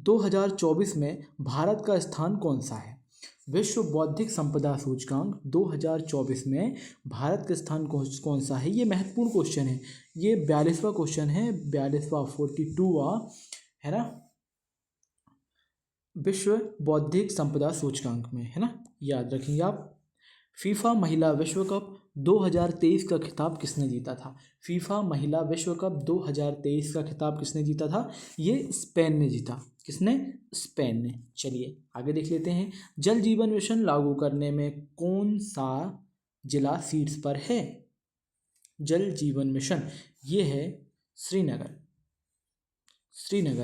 2024 में भारत का स्थान कौन सा है? विश्व बौद्धिक संपदा सूचकांक 2024 में भारत का स्थान कौन सा है? ये महत्वपूर्ण क्वेश्चन है। ये 42वां क्वेश्चन है, 42वां 42वां, है ना, विश्व बौद्धिक संपदा सूचकांक में, है ना, याद रखेंगे आप। फीफा महिला विश्व कप 2023 का खिताब किसने जीता था? फीफा महिला विश्व कप 2023 का खिताब किसने जीता था? ये स्पेन ने जीता। किसने? स्पेन ने। चलिए आगे देख लेते हैं। जल जीवन मिशन लागू करने में कौन सा जिला शीर्ष पर है? जल जीवन मिशन ये है श्रीनगर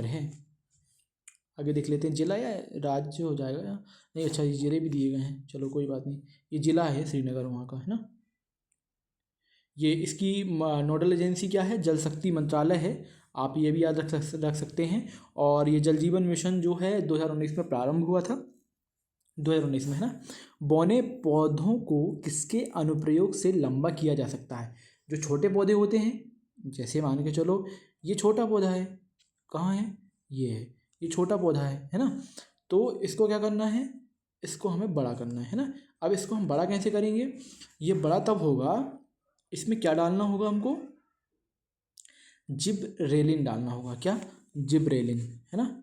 है। आगे देख लेते हैं। जिला या राज्य हो जाएगा या नहीं? अच्छा, ये जिले भी दिए गए हैं, चलो कोई बात नहीं। ये जिला है श्रीनगर वहाँ का, है ना। ये इसकी नोडल एजेंसी क्या है? जल शक्ति मंत्रालय है। आप ये भी याद रख सकते हैं। और ये जल जीवन मिशन जो है 2019 में प्रारंभ हुआ था, 2019 में, है ना। बौने पौधों को किसके अनुप्रयोग से लंबा किया जा सकता है? जो छोटे पौधे होते हैं, जैसे मान के चलो ये छोटा पौधा है, कहाँ है? ये है, ये छोटा पौधा है ना। तो इसको क्या करना है? इसको हमें बड़ा करना है ना। अब इसको हम बड़ा कैसे करेंगे? ये बड़ा तब होगा, इसमें क्या डालना होगा हमको? जिबरेलिन डालना होगा। क्या? जिबरेलिन, है ना।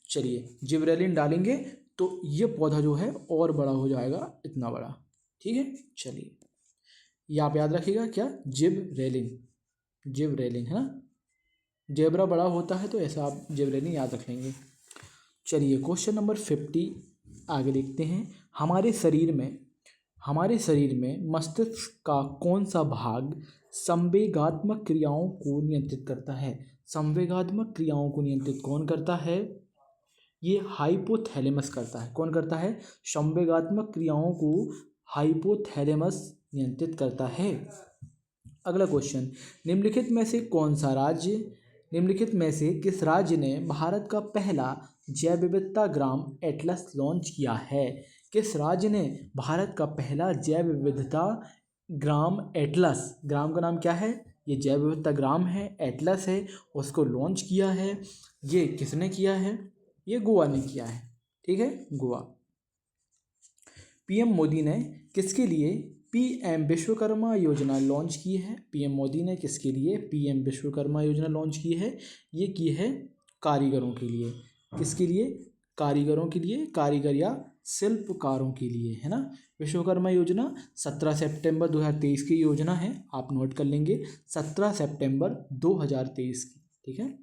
चलिए जिबरेलिन डालेंगे तो ये पौधा जो है और बड़ा हो जाएगा, इतना बड़ा। ठीक है, चलिए ये आप याद रखिएगा। क्या? जिबरेलिन, है ना। जेबरा बड़ा होता है तो ऐसा आप जिबरेलिन याद रख लेंगे। चलिए क्वेश्चन नंबर 50 आगे देखते हैं। हमारे शरीर में मस्तिष्क का कौन सा भाग संवेगात्मक क्रियाओं को नियंत्रित करता है? संवेगात्मक क्रियाओं को नियंत्रित कौन करता है? ये हाइपोथैलेमस करता है। कौन करता है? संवेगात्मक क्रियाओं को हाइपोथैलेमस नियंत्रित करता है। अगला क्वेश्चन, निम्नलिखित में से किस राज्य ने भारत का पहला जैव विविधता ग्राम एटलस लॉन्च किया है? किस राज्य ने भारत का पहला जैव विविधता ग्राम एटलस, ग्राम का नाम क्या है? ये जैव विविधता ग्राम है, एटलस है, उसको लॉन्च किया है। ये किसने किया है? ये गोवा ने किया है। ठीक है, गोवा। पीएम मोदी ने किसके लिए पीएम विश्वकर्मा योजना लॉन्च की है? पीएम मोदी ने किसके लिए पीएम विश्वकर्मा योजना लॉन्च की है? ये की है कारीगरों के लिए। किसके लिए? कारीगरों के लिए, कारीगर या शिल्पकारों के लिए, है ना। विश्वकर्मा योजना 17 सितंबर 2023 की योजना है, आप नोट कर लेंगे, 17 सितंबर 2023 की, ठीक है।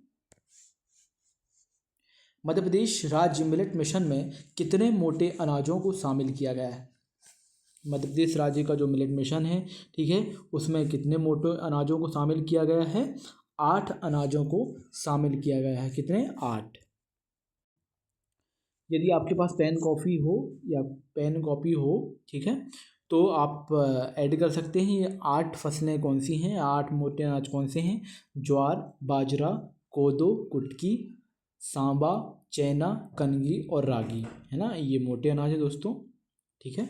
मध्य प्रदेश राज्य मिलेट मिशन में कितने मोटे अनाजों को शामिल किया गया है? मध्य प्रदेश राज्य का जो मिलेट मिशन है, ठीक है, उसमें कितने मोटे अनाजों को शामिल किया गया है? 8 अनाजों को शामिल किया गया है। कितने? 8। यदि आपके पास पेन कॉपी हो या पेन कॉपी हो, ठीक है, तो आप ऐड कर सकते हैं। ये 8 फसलें कौन सी हैं, 8 मोटे अनाज कौन से हैं? ज्वार, बाजरा, कोदो, कुटकी, सांबा, चैना, कनगी और रागी, है ना। ये मोटे अनाज है दोस्तों, ठीक है।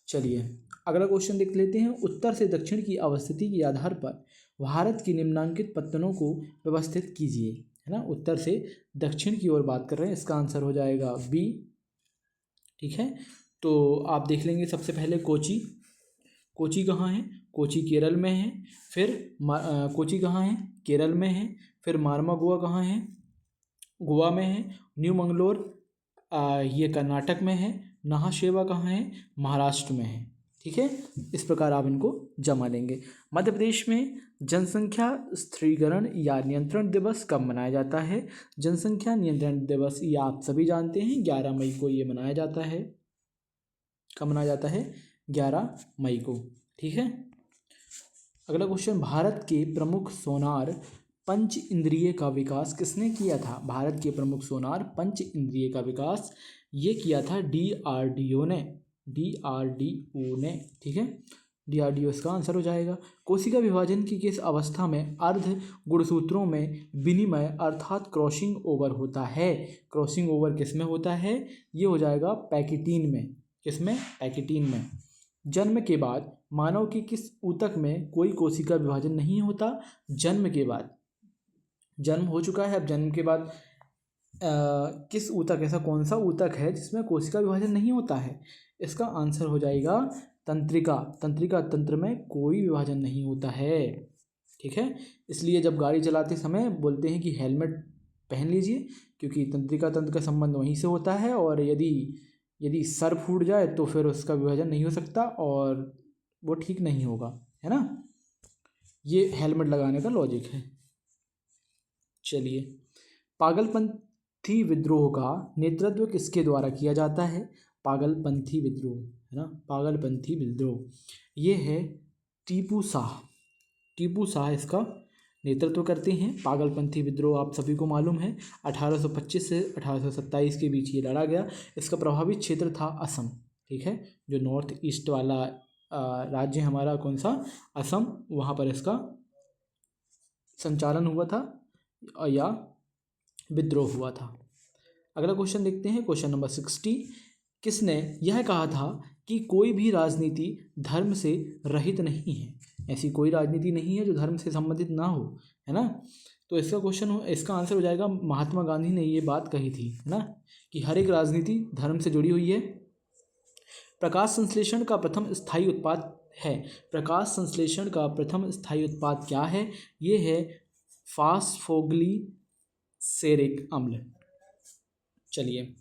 चलिए अगला क्वेश्चन देख लेते हैं। उत्तर से दक्षिण की अवस्थिति के आधार पर भारत की निम्नांकित पत्तनों को व्यवस्थित कीजिए, है ना। उत्तर से दक्षिण की ओर बात कर रहे हैं, इसका आंसर हो जाएगा बी, ठीक है। तो आप देख लेंगे सबसे पहले कोची। कोची कहाँ है? कोची केरल में है। फिर कोची कहाँ है? केरल में है। फिर मार्मागोआ कहाँ है? गोवा में है। न्यू मंगलोर ये कर्नाटक में है। नाहशेवा कहाँ है? महाराष्ट्र में है, ठीक है। इस प्रकार आप इनको जमा लेंगे। मध्य प्रदेश में जनसंख्या स्थिरीकरण या नियंत्रण दिवस कब मनाया जाता है? जनसंख्या नियंत्रण दिवस ये आप सभी जानते हैं, 11 मई को ये मनाया जाता है। कब मनाया जाता है? 11 मई को, ठीक है। अगला क्वेश्चन, भारत के प्रमुख सोनार पंच इंद्रिय का विकास किसने किया था? भारत के प्रमुख सोनार पंच इंद्रिय का विकास ये किया था DRDO ने, DRDO ने, ठीक है। DRDO इसका आंसर हो जाएगा। कोशिका विभाजन की किस अवस्था में अर्ध गुणसूत्रों में विनिमय अर्थात क्रॉसिंग ओवर होता है? क्रॉसिंग ओवर किस में होता है? ये हो जाएगा पैकिटीन में। किसमें? पैकिटीन में। जन्म के बाद मानव के किस ऊतक में कोई कोशिका विभाजन नहीं होता? जन्म के बाद, जन्म हो चुका है, अब जन्म के बाद किस ऊतक, ऐसा कौन सा ऊतक है जिसमें कोशिका विभाजन नहीं होता है? इसका आंसर हो जाएगा तंत्रिका। तंत्रिका तंत्र में कोई विभाजन नहीं होता है, ठीक है। इसलिए जब गाड़ी चलाते समय बोलते हैं कि हेलमेट पहन लीजिए, क्योंकि तंत्रिका तंत्र का संबंध वहीं से होता है, और यदि सर फूट जाए तो फिर उसका विभाजन नहीं हो सकता और वो ठीक नहीं होगा, है ना। ये हेलमेट लगाने का लॉजिक है। चलिए, पागलपंथी विद्रोह का नेतृत्व किसके द्वारा किया जाता है? पागलपंथी विद्रोह, है ना, पागलपंथी विद्रोह ये है टीपू शाह। टीपू शाह इसका नेतृत्व करते हैं। पागलपंथी विद्रोह आप सभी को मालूम है, 1825 से 1827 के बीच ये लड़ा गया। इसका प्रभावित क्षेत्र था असम, ठीक है। जो नॉर्थ ईस्ट वाला राज्य हमारा कौन सा? असम, वहाँ पर इसका संचालन हुआ था या विद्रोह हुआ था। अगला क्वेश्चन देखते हैं, क्वेश्चन नंबर 60। किसने यह कहा था कि कोई भी राजनीति धर्म से रहित नहीं है? ऐसी कोई राजनीति नहीं है जो धर्म से संबंधित ना हो, है ना। तो इसका आंसर हो जाएगा महात्मा गांधी ने ये बात कही थी, है ना, कि हर एक राजनीति धर्म से जुड़ी हुई है। प्रकाश संश्लेषण का प्रथम स्थायी उत्पाद है। प्रकाश संश्लेषण का प्रथम स्थायी उत्पाद क्या है? ये है फास्फोग्लिसरेरिक अम्ल। चलिए,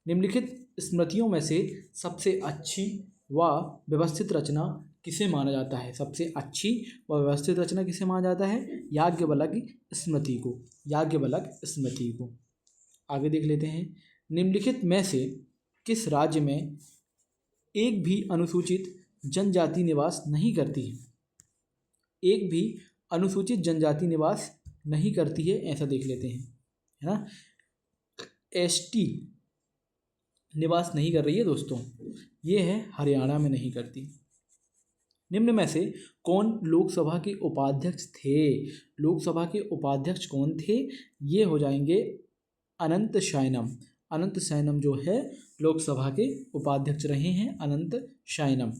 निम्नलिखित स्मृतियों में से सबसे अच्छी व व्यवस्थित रचना किसे माना जाता है? सबसे अच्छी व व्यवस्थित रचना किसे माना जाता है? याज्ञवल्क्य स्मृति को, याज्ञवल्क्य स्मृति को। आगे देख लेते हैं, निम्नलिखित में से किस राज्य में एक भी अनुसूचित जनजाति निवास नहीं करती है? एक भी अनुसूचित जनजाति निवास नहीं करती है, ऐसा देख लेते हैं, है ना। ST निवास नहीं कर रही है दोस्तों, ये है हरियाणा में नहीं करती। निम्न में से कौन लोकसभा के उपाध्यक्ष थे? लोकसभा के उपाध्यक्ष कौन थे? ये हो जाएंगे अनंत शयनम। अनंत शयनम जो है लोकसभा के उपाध्यक्ष रहे हैं, अनंत शयनम।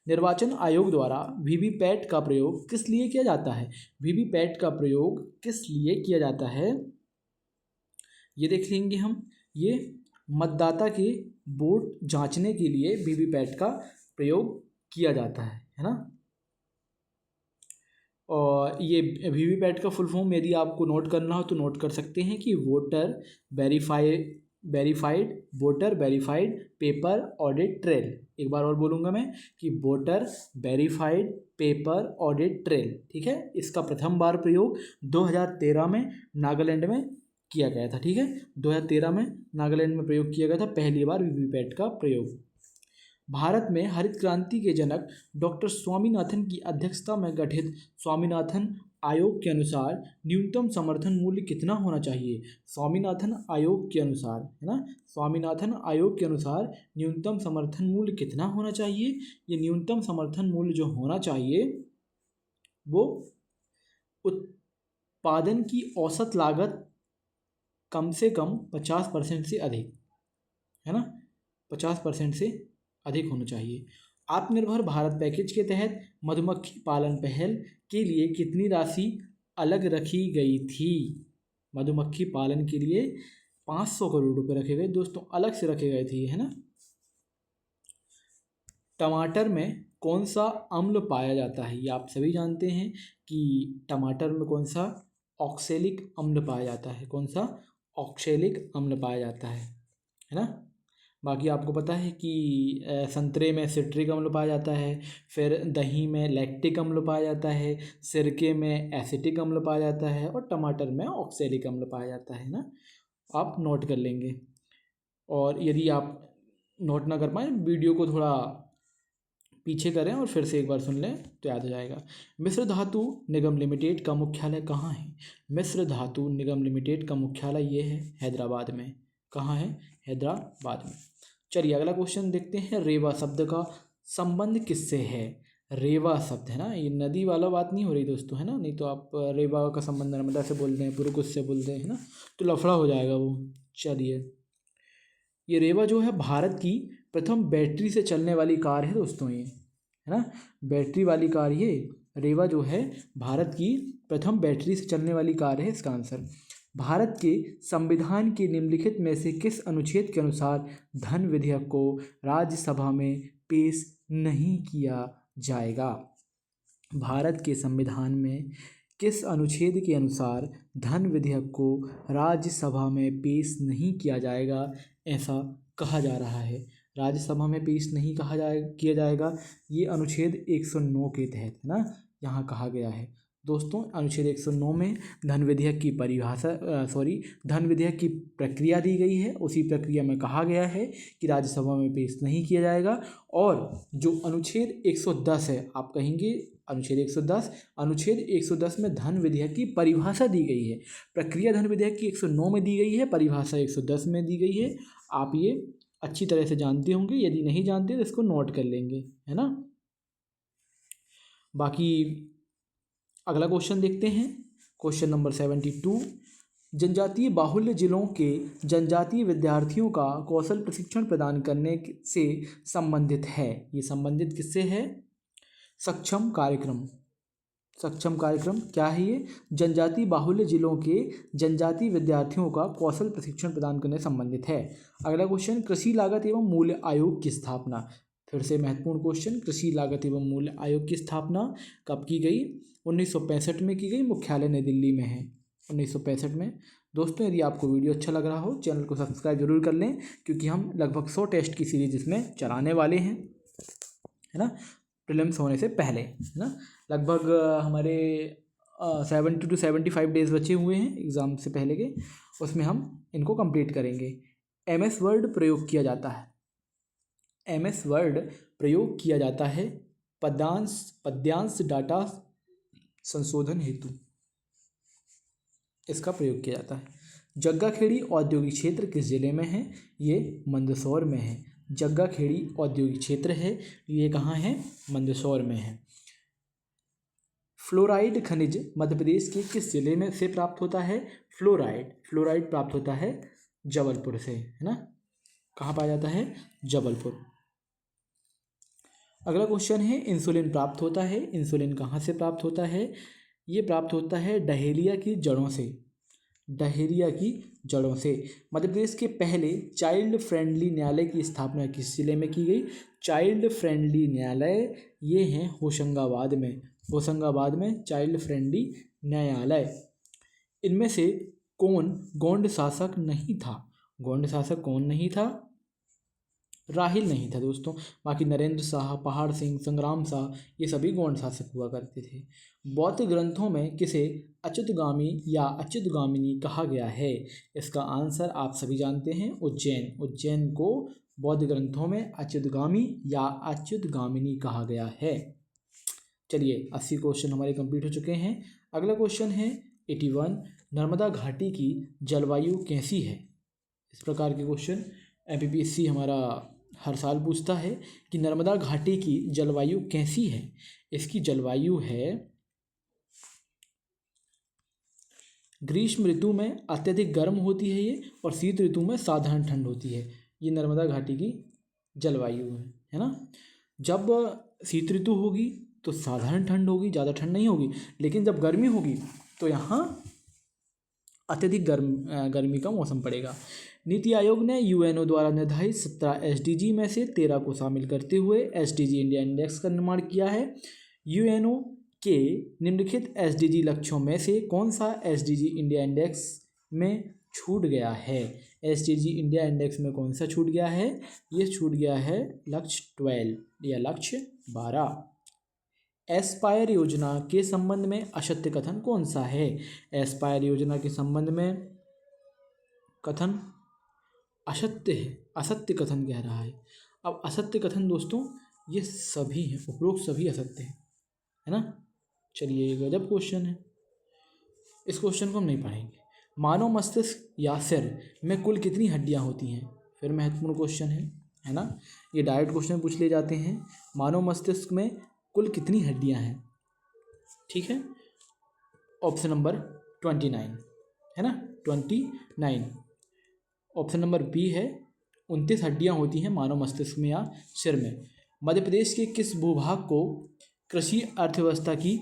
निर्वाचन आयोग द्वारा वीवीपैट का प्रयोग किस लिए किया जाता है? वीवीपैट का प्रयोग किस लिए किया जाता है ये देख लेंगे हम। ये मतदाता के वोट जांचने के लिए वीवीपैट का प्रयोग किया जाता है ना। और ये वीवीपैट का फुल फॉर्म यदि आपको नोट करना हो तो नोट कर सकते हैं कि verified voter verified paper audit trail. एक बार और बोलूँगा मैं कि voter verified paper audit trail, ठीक है। इसका प्रथम बार प्रयोग 2013 में नागालैंड में किया गया था, ठीक है। 2013 में नागालैंड में प्रयोग किया गया था पहली बार वीवीपैट का प्रयोग। भारत में हरित क्रांति के जनक डॉक्टर स्वामीनाथन की अध्यक्षता में गठित स्वामीनाथन आयोग के अनुसार न्यूनतम समर्थन मूल्य कितना होना चाहिए। स्वामीनाथन आयोग के अनुसार, है ना, स्वामीनाथन आयोग के अनुसार न्यूनतम समर्थन मूल्य कितना होना चाहिए। ये न्यूनतम समर्थन मूल्य जो होना चाहिए वो उत्पादन की औसत लागत कम से कम 50% से अधिक, है ना, 50% से अधिक होना चाहिए। आत्मनिर्भर भारत पैकेज के तहत मधुमक्खी पालन पहल के लिए कितनी राशि अलग रखी गई थी। मधुमक्खी पालन के लिए 500 करोड़ रुपए रखे गए दोस्तों, अलग से रखे गए थे, है ना। टमाटर में कौन सा अम्ल पाया जाता है। ये आप सभी जानते हैं कि टमाटर में कौन सा ऑक्सैलिक अम्ल पाया जाता है। कौन सा ऑक्सैलिक अम्ल पाया जाता है ना। बाकी आपको पता है कि संतरे में सिट्रिक अम्ल पाया जाता है, फिर दही में लैक्टिक अम्ल पाया जाता है, सिरके में एसिटिक अम्ल पाया जाता है और टमाटर में ऑक्सैलिक अम्ल पाया जाता है ना। आप नोट कर लेंगे। और यदि आप नोट ना कर पाएँ वीडियो को थोड़ा पीछे करें और फिर से एक बार सुन लें तो याद हो जाएगा। मिश्र धातु निगम लिमिटेड का मुख्यालय कहाँ है। मिश्र धातु निगम लिमिटेड का मुख्यालय ये है हैदराबाद में। कहाँ है, हैदराबाद में। चलिए अगला क्वेश्चन देखते हैं। रेवा शब्द का संबंध किससे है। रेवा शब्द, है ना, ये नदी वाला बात नहीं हो रही दोस्तों, है ना, नहीं तो आप रेवा का संबंध नर्मदा से बोल रहे हैं, पुरुकुश से बोल रहे हैं, है ना, तो लफड़ा हो जाएगा वो। चलिए ये रेवा जो है भारत की प्रथम बैटरी से चलने वाली कार है दोस्तों, ये, है ना, बैटरी वाली कार। ये रेवा जो है भारत की प्रथम बैटरी से चलने वाली कार है इसका आंसर। भारत के संविधान के निम्नलिखित में से किस अनुच्छेद के अनुसार धन विधेयक को राज्यसभा में पेश नहीं किया जाएगा। भारत के संविधान में किस अनुच्छेद के अनुसार धन विधेयक को राज्यसभा में पेश नहीं किया जाएगा, ऐसा कहा जा रहा है। राज्यसभा में पेश नहीं किया जाएगा, ये अनुच्छेद 109 के तहत, है ना, यहाँ कहा गया है दोस्तों। अनुच्छेद 109 में धन विधेयक की धन विधेयक की प्रक्रिया दी गई है। उसी प्रक्रिया में कहा गया है कि राज्यसभा में पेश नहीं किया जाएगा। और जो अनुच्छेद 110 है, आप कहेंगे अनुच्छेद 110 में धन विधेयक की परिभाषा दी गई है। प्रक्रिया धन विधेयक की 109 में दी गई है, परिभाषा 110 में दी गई है। आप ये अच्छी तरह से जानते होंगे, यदि नहीं जानते तो इसको नोट कर लेंगे, है ना। बाकी अगला क्वेश्चन देखते हैं। Question number 72। जनजातीय बाहुल्य जिलों के जनजातीय विद्यार्थियों का कौशल प्रशिक्षण प्रदान करने से संबंधित है। ये संबंधित किससे है। सक्षम कार्यक्रम। सक्षम कार्यक्रम क्या है ये। जनजातीय बाहुल्य जिलों के जनजातीय विद्यार्थियों का कौशल प्रशिक्षण प्रदान करने से संबंधित है। अगला क्वेश्चन। कृषि लागत एवं मूल्य आयोग की स्थापना। फिर से महत्वपूर्ण क्वेश्चन। कृषि लागत एवं मूल्य आयोग की स्थापना कब की गई। 1965 में की गई। मुख्यालय नई दिल्ली में है 1965 में। दोस्तों यदि आपको वीडियो अच्छा लग रहा हो चैनल को सब्सक्राइब जरूर कर लें, क्योंकि हम लगभग 100 टेस्ट की सीरीज इसमें चलाने वाले हैं, है ना, प्रीलिम्स होने से पहले, है ना। लगभग हमारे 70 to 75 डेज़ बचे हुए हैं एग्ज़ाम से पहले के, उसमें हम इनको कंप्लीट करेंगे। MS वर्ड प्रयोग किया जाता है। MS वर्ड प्रयोग किया जाता है पद्यांश डाटा संशोधन हेतु, इसका प्रयोग किया जाता है। जग्गाखेड़ी औद्योगिक क्षेत्र किस जिले में है। ये मंदसौर में है। जग्गाखेड़ी औद्योगिक क्षेत्र है, ये कहाँ है, मंदसौर में है। फ्लोराइड खनिज मध्य प्रदेश के किस जिले में से प्राप्त होता है। फ्लोराइड प्राप्त होता है जबलपुर से, है ना। कहाँ पाया जाता है, जबलपुर। अगला क्वेश्चन है। इंसुलिन प्राप्त होता है। इंसुलिन कहाँ से प्राप्त होता है। ये प्राप्त होता है डहेलिया की जड़ों से। डहेरिया की जड़ों से। मध्य प्रदेश के पहले चाइल्ड फ्रेंडली न्यायालय की स्थापना किस जिले में की गई? चाइल्ड फ्रेंडली न्यायालय ये हैं होशंगाबाद में। होशंगाबाद में चाइल्ड फ्रेंडली न्यायालय। इनमें से कौन गोंड शासक नहीं था? गोंड शासक कौन नहीं था? राहिल नहीं था दोस्तों। बाकी नरेंद्र शाह, पहाड़ सिंह, संग्राम शाह, ये सभी गोंड शासक हुआ करते थे। बौद्ध ग्रंथों में किसे अच्युतगामी या अच्युतगामिनी कहा गया है? इसका आंसर आप सभी जानते हैं, उज्जैन। उज्जैन को बौद्ध ग्रंथों में अच्युतगामी या अच्युतगामिनी कहा गया है। चलिए 80 क्वेश्चन हमारे कंप्लीट हो चुके हैं। अगला क्वेश्चन है 81, नर्मदा घाटी की जलवायु कैसी है? इस प्रकार के क्वेश्चन एमपीपीएससी हमारा हर साल पूछता है कि नर्मदा घाटी की जलवायु कैसी है। इसकी जलवायु है, ग्रीष्म ऋतु में अत्यधिक गर्म होती है ये, और शीत ऋतु में साधारण ठंड होती है। ये नर्मदा घाटी की जलवायु है ना। जब शीत ऋतु होगी तो साधारण ठंड होगी, ज़्यादा ठंड नहीं होगी। लेकिन जब गर्मी होगी तो यहाँ अत्यधिक गर्मी का मौसम पड़ेगा। नीति आयोग ने यूएनओ द्वारा निर्धारित 17 एसडीजी में से 13 को शामिल करते हुए एसडीजी इंडिया इंडेक्स का निर्माण किया है। यूएनओ के निम्नलिखित एसडीजी लक्ष्यों में से कौन सा एसडीजी इंडिया इंडेक्स में छूट गया है? एसडीजी इंडिया इंडेक्स में कौन सा छूट गया है? ये छूट गया है लक्ष्य 12 या लक्ष्य 12। एस्पायर योजना के संबंध में असत्य कथन कौन सा है? एस्पायर योजना के संबंध में कथन असत्य है, असत्य कथन कह रहा है। अब असत्य कथन दोस्तों ये सभी हैं, उपरोक्त सभी असत्य हैं, है ना। चलिए ये गजब क्वेश्चन है, इस क्वेश्चन को हम नहीं पढ़ेंगे। मानव मस्तिष्क या सिर में कुल कितनी हड्डियां होती हैं? फिर महत्वपूर्ण क्वेश्चन है ना। ये डायरेक्ट क्वेश्चन पूछ ले जाते हैं। मानव मस्तिष्क में कुल कितनी हड्डियां हैं? ठीक है, ऑप्शन नंबर 29 है ना, 29। ऑप्शन नंबर बी है 29 हड्डियां होती हैं मानव मस्तिष्क में या सिर में। मध्य प्रदेश के किस भूभाग को कृषि अर्थव्यवस्था की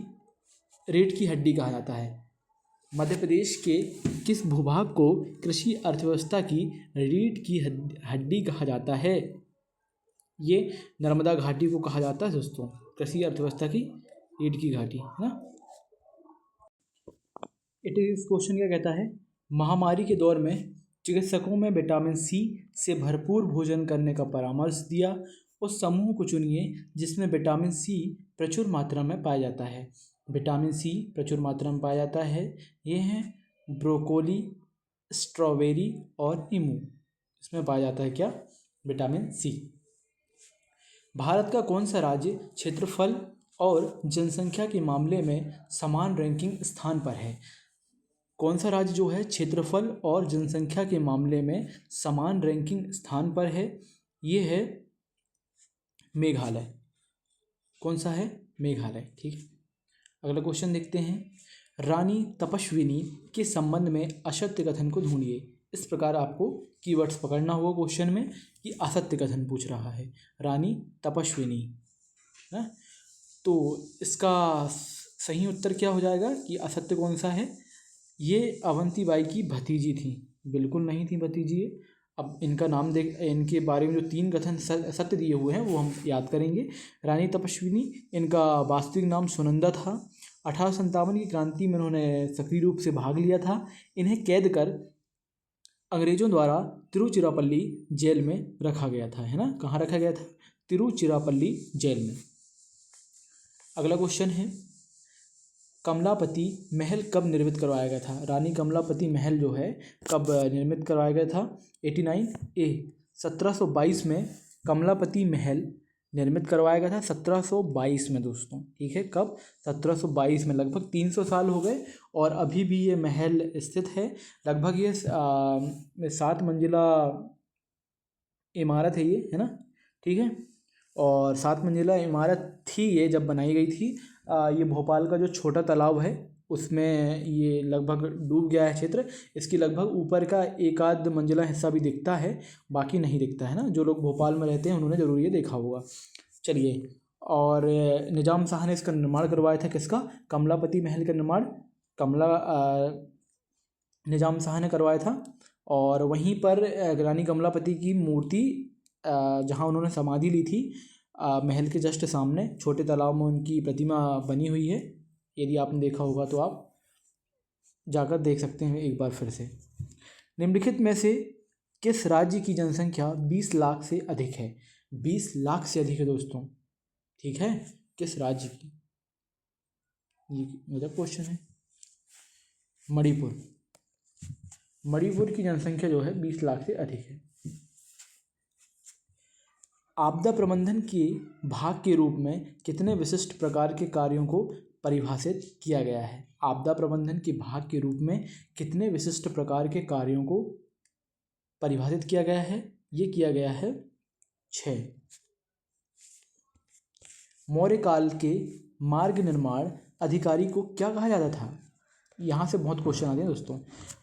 रीढ़ की हड्डी कहा जाता है? मध्य प्रदेश के किस भूभाग को कृषि अर्थव्यवस्था की रीढ़ की हड्डी कहा जाता है? ये नर्मदा घाटी को कहा जाता है दोस्तों, कृषि अर्थव्यवस्था की रीढ़ की घाटी, है ना। इस क्वेश्चन क्या कहता है? महामारी के दौर में चिकित्सकों में विटामिन सी से भरपूर भोजन करने का परामर्श दिया। उस समूह को चुनिए जिसमें विटामिन सी प्रचुर मात्रा में पाया जाता है। विटामिन सी प्रचुर मात्रा में पाया जाता है, ये हैं ब्रोकोली, स्ट्रॉबेरी और नींबू। इसमें पाया जाता है क्या? Vitamin C. भारत का कौन सा राज्य क्षेत्रफल और जनसंख्या के मामले में समान रैंकिंग स्थान पर है? कौन सा राज्य जो है क्षेत्रफल और जनसंख्या के मामले में समान रैंकिंग स्थान पर है? ये है मेघालय। कौन सा है? मेघालय। ठीक है, अगला क्वेश्चन देखते हैं। रानी तपस्विनी के संबंध में असत्य कथन को ढूंढिए। इस प्रकार आपको कीवर्ड्स पकड़ना होगा क्वेश्चन में कि असत्य कथन पूछ रहा है। रानी तपस्विनी है, तो इसका सही उत्तर क्या हो जाएगा कि असत्य कौन सा है? ये अवंतीबाई की भतीजी थी। बिल्कुल नहीं थी भतीजी। अब इनका नाम देख, इनके बारे में जो 3 कथन सत्य दिए हुए हैं वो हम याद करेंगे। रानी तपस्विनी, इनका वास्तविक नाम सुनंदा था। 1857 की क्रांति में उन्होंने सक्रिय रूप से भाग लिया था। इन्हें कैद कर अंग्रेजों द्वारा तिरुचिरापल्ली जेल में रखा गया था, है ना। कहाँ रखा गया था? तिरुचिरापल्ली जेल में। अगला क्वेश्चन है, कमलापति महल कब निर्मित करवाया गया था? रानी कमलापति महल जो है कब निर्मित करवाया गया था? 89 ए 1722 में कमलापति महल निर्मित करवाया गया था, 1722 में दोस्तों। ठीक है, कब? 1722 में। लगभग 300 साल हो गए और अभी भी ये महल स्थित है। लगभग ये 7 मंजिला इमारत है ये, है ना। ठीक है, और 7 मंजिला इमारत थी ये जब बनाई गई थी। ये भोपाल का जो छोटा तालाब है उसमें ये लगभग डूब गया है क्षेत्र। इसकी लगभग ऊपर का एक आध मंजिला हिस्सा भी दिखता है, बाकी नहीं दिखता, है ना। जो लोग भोपाल में रहते हैं उन्होंने ज़रूर ये देखा होगा। चलिए, और निजाम शाह ने इसका निर्माण करवाया था। किसका? कमलापति महल का निर्माण निजाम शाह ने करवाया था। और वहीं पर रानी कमलापति की मूर्ति जहाँ उन्होंने समाधि ली थी महल के जस्ट सामने छोटे तालाब में उनकी प्रतिमा बनी हुई है। यदि आपने देखा होगा तो आप जाकर देख सकते हैं एक बार फिर से। निम्नलिखित में से किस राज्य की जनसंख्या 20 लाख से अधिक है? 20 लाख से अधिक है दोस्तों, ठीक है, किस राज्य की? ये मेरा क्वेश्चन है। मणिपुर। मणिपुर की जनसंख्या जो है 20 लाख से अधिक है। आपदा प्रबंधन के भाग के रूप में कितने विशिष्ट प्रकार के कार्यों को परिभाषित किया गया है? आपदा प्रबंधन के भाग के रूप में कितने विशिष्ट प्रकार के कार्यों को परिभाषित किया गया है? ये किया गया है 6। मौर्य काल के मार्ग निर्माण अधिकारी को क्या कहा जाता था? यहाँ से बहुत क्वेश्चन आते हैं दोस्तों।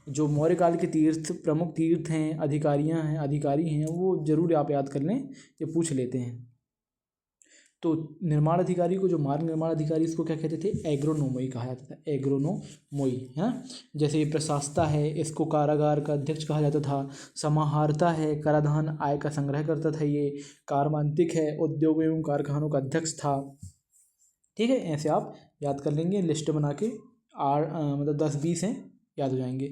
जो मौर्य काल के प्रमुख तीर्थ हैं, अधिकारी हैं, वो जरूर आप याद कर लें, ये पूछ लेते हैं। तो निर्माण अधिकारी को, जो मार्ग निर्माण अधिकारी, इसको क्या कहते थे? एग्रोनोमोई कहा जाता था, एग्रोनोमोई है। जैसे प्रशासता है, इसको कारागार का अध्यक्ष कहा जाता था। समाहर्ता है, कराधान आय का संग्रह करता था ये। कार्मांतिक है, उद्योग एवं कारखानों का अध्यक्ष था। ठीक है, ऐसे आप याद कर लेंगे लिस्ट बना के। मतलब 10-20 हैं, याद हो जाएंगे।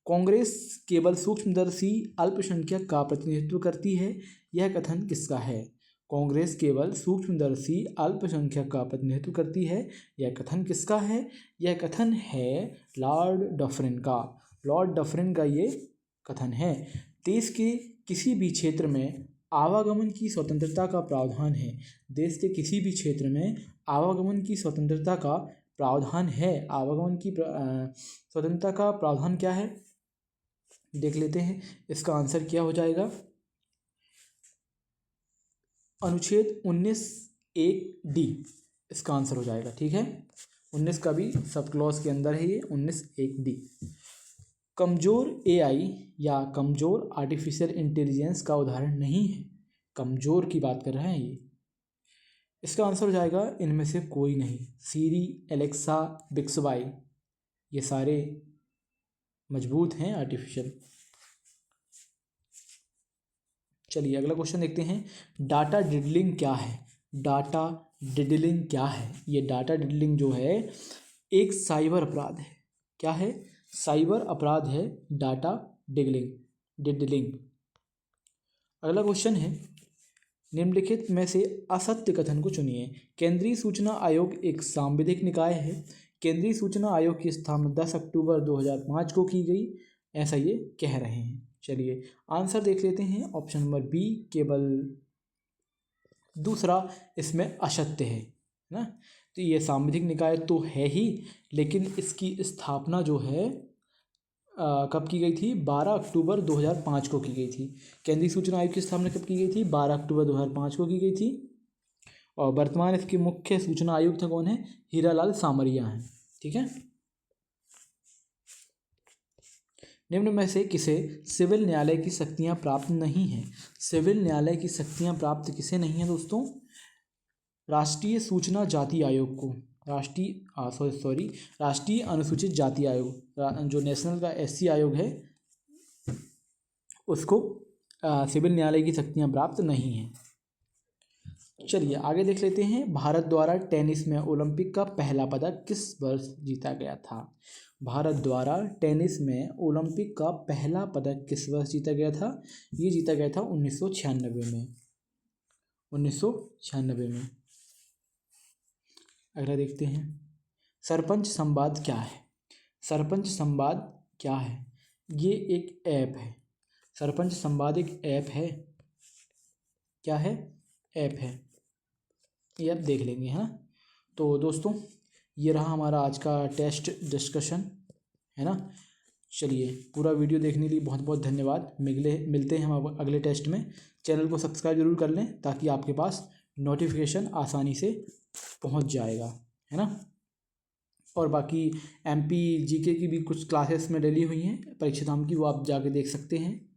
कांग्रेस केवल सूक्ष्मदर्शी अल्पसंख्यक का प्रतिनिधित्व करती है, यह कथन किसका है? कांग्रेस केवल सूक्ष्मदर्शी अल्पसंख्यक का प्रतिनिधित्व करती है, यह कथन किसका है? यह कथन है लॉर्ड डफरिन का। लॉर्ड डफरिन का ये कथन है। देश के किसी भी क्षेत्र में आवागमन की स्वतंत्रता का प्रावधान है। देश के किसी भी क्षेत्र में आवागमन की स्वतंत्रता का प्रावधान है। आवागमन की स्वतंत्रता का प्रावधान क्या है, देख लेते हैं। इसका आंसर क्या हो जाएगा? अनुच्छेद 19(1)(d) इसका आंसर हो जाएगा। ठीक है, 19 का भी सब क्लॉज के अंदर है ये, 19(1)(d). कमजोर एआई या कमजोर आर्टिफिशियल इंटेलिजेंस का उदाहरण नहीं है। कमजोर की बात कर रहे हैं ये। इसका आंसर हो जाएगा इनमें से कोई नहीं। सीरी, एलेक्सा, बिक्सबाई, ये सारे मजबूत हैं आर्टिफिशियल। चलिए अगला क्वेश्चन देखते हैं। डाटा डिडलिंग क्या है? डाटा डिडलिंग क्या है? ये डाटा डिडलिंग जो है एक साइबर अपराध है। क्या है? साइबर अपराध है डाटा डिडलिंग। अगला क्वेश्चन है, निम्नलिखित में से असत्य कथन को चुनिए। केंद्रीय सूचना आयोग एक सांविधिक निकाय है। केंद्रीय सूचना आयोग की स्थापना 10 अक्टूबर 2005 को की गई, ऐसा ये कह रहे हैं। चलिए आंसर देख लेते हैं। ऑप्शन नंबर बी केवल दूसरा इसमें असत्य है ना। तो ये सांविधिक निकाय तो है ही, लेकिन इसकी स्थापना जो है कब की गई थी? 12 अक्टूबर 2005 को की गई थी। केंद्रीय सूचना आयोग की स्थापना कब की गई थी? 12 अक्टूबर 2005 को की गई थी। और वर्तमान इसके मुख्य सूचना आयुक्त कौन है? हीरालाल सामरिया हैं। ठीक है। निम्न में से किसे सिविल न्यायालय की शक्तियां प्राप्त नहीं हैं? सिविल न्यायालय की शक्तियां प्राप्त किसे नहीं है दोस्तों? राष्ट्रीय सूचना जाति आयोग को, राष्ट्रीय अनुसूचित जाति आयोग, जो नेशनल का SC आयोग है, उसको सिविल न्यायालय की शक्तियां प्राप्त नहीं हैं। चलिए आगे देख लेते हैं। भारत द्वारा टेनिस में ओलंपिक का पहला पदक किस वर्ष जीता गया था? भारत द्वारा टेनिस में ओलंपिक का पहला पदक किस वर्ष जीता गया था? ये जीता गया था 1996 में। 1996 में। अगला देखते हैं, सरपंच संवाद क्या है? सरपंच संवाद क्या है? ये एक ऐप है। सरपंच संवाद एक ऐप है। क्या है? ऐप है। ये आप देख लेंगे, है ना। तो दोस्तों ये रहा हमारा आज का टेस्ट डिस्कशन, है ना। चलिए पूरा वीडियो देखने के लिए बहुत बहुत धन्यवाद। मिलते हैं हम अगले टेस्ट में। चैनल को सब्सक्राइब जरूर कर लें ताकि आपके पास नोटिफिकेशन आसानी से पहुंच जाएगा, है ना। और बाकी MP GK की भी कुछ क्लासेस में डली हुई हैं परीक्षा धाम की, वो आप जाके देख सकते हैं।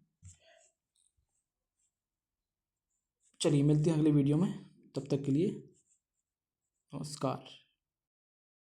चलिए मिलते हैं अगले वीडियो में, तब तक के लिए नमस्कार।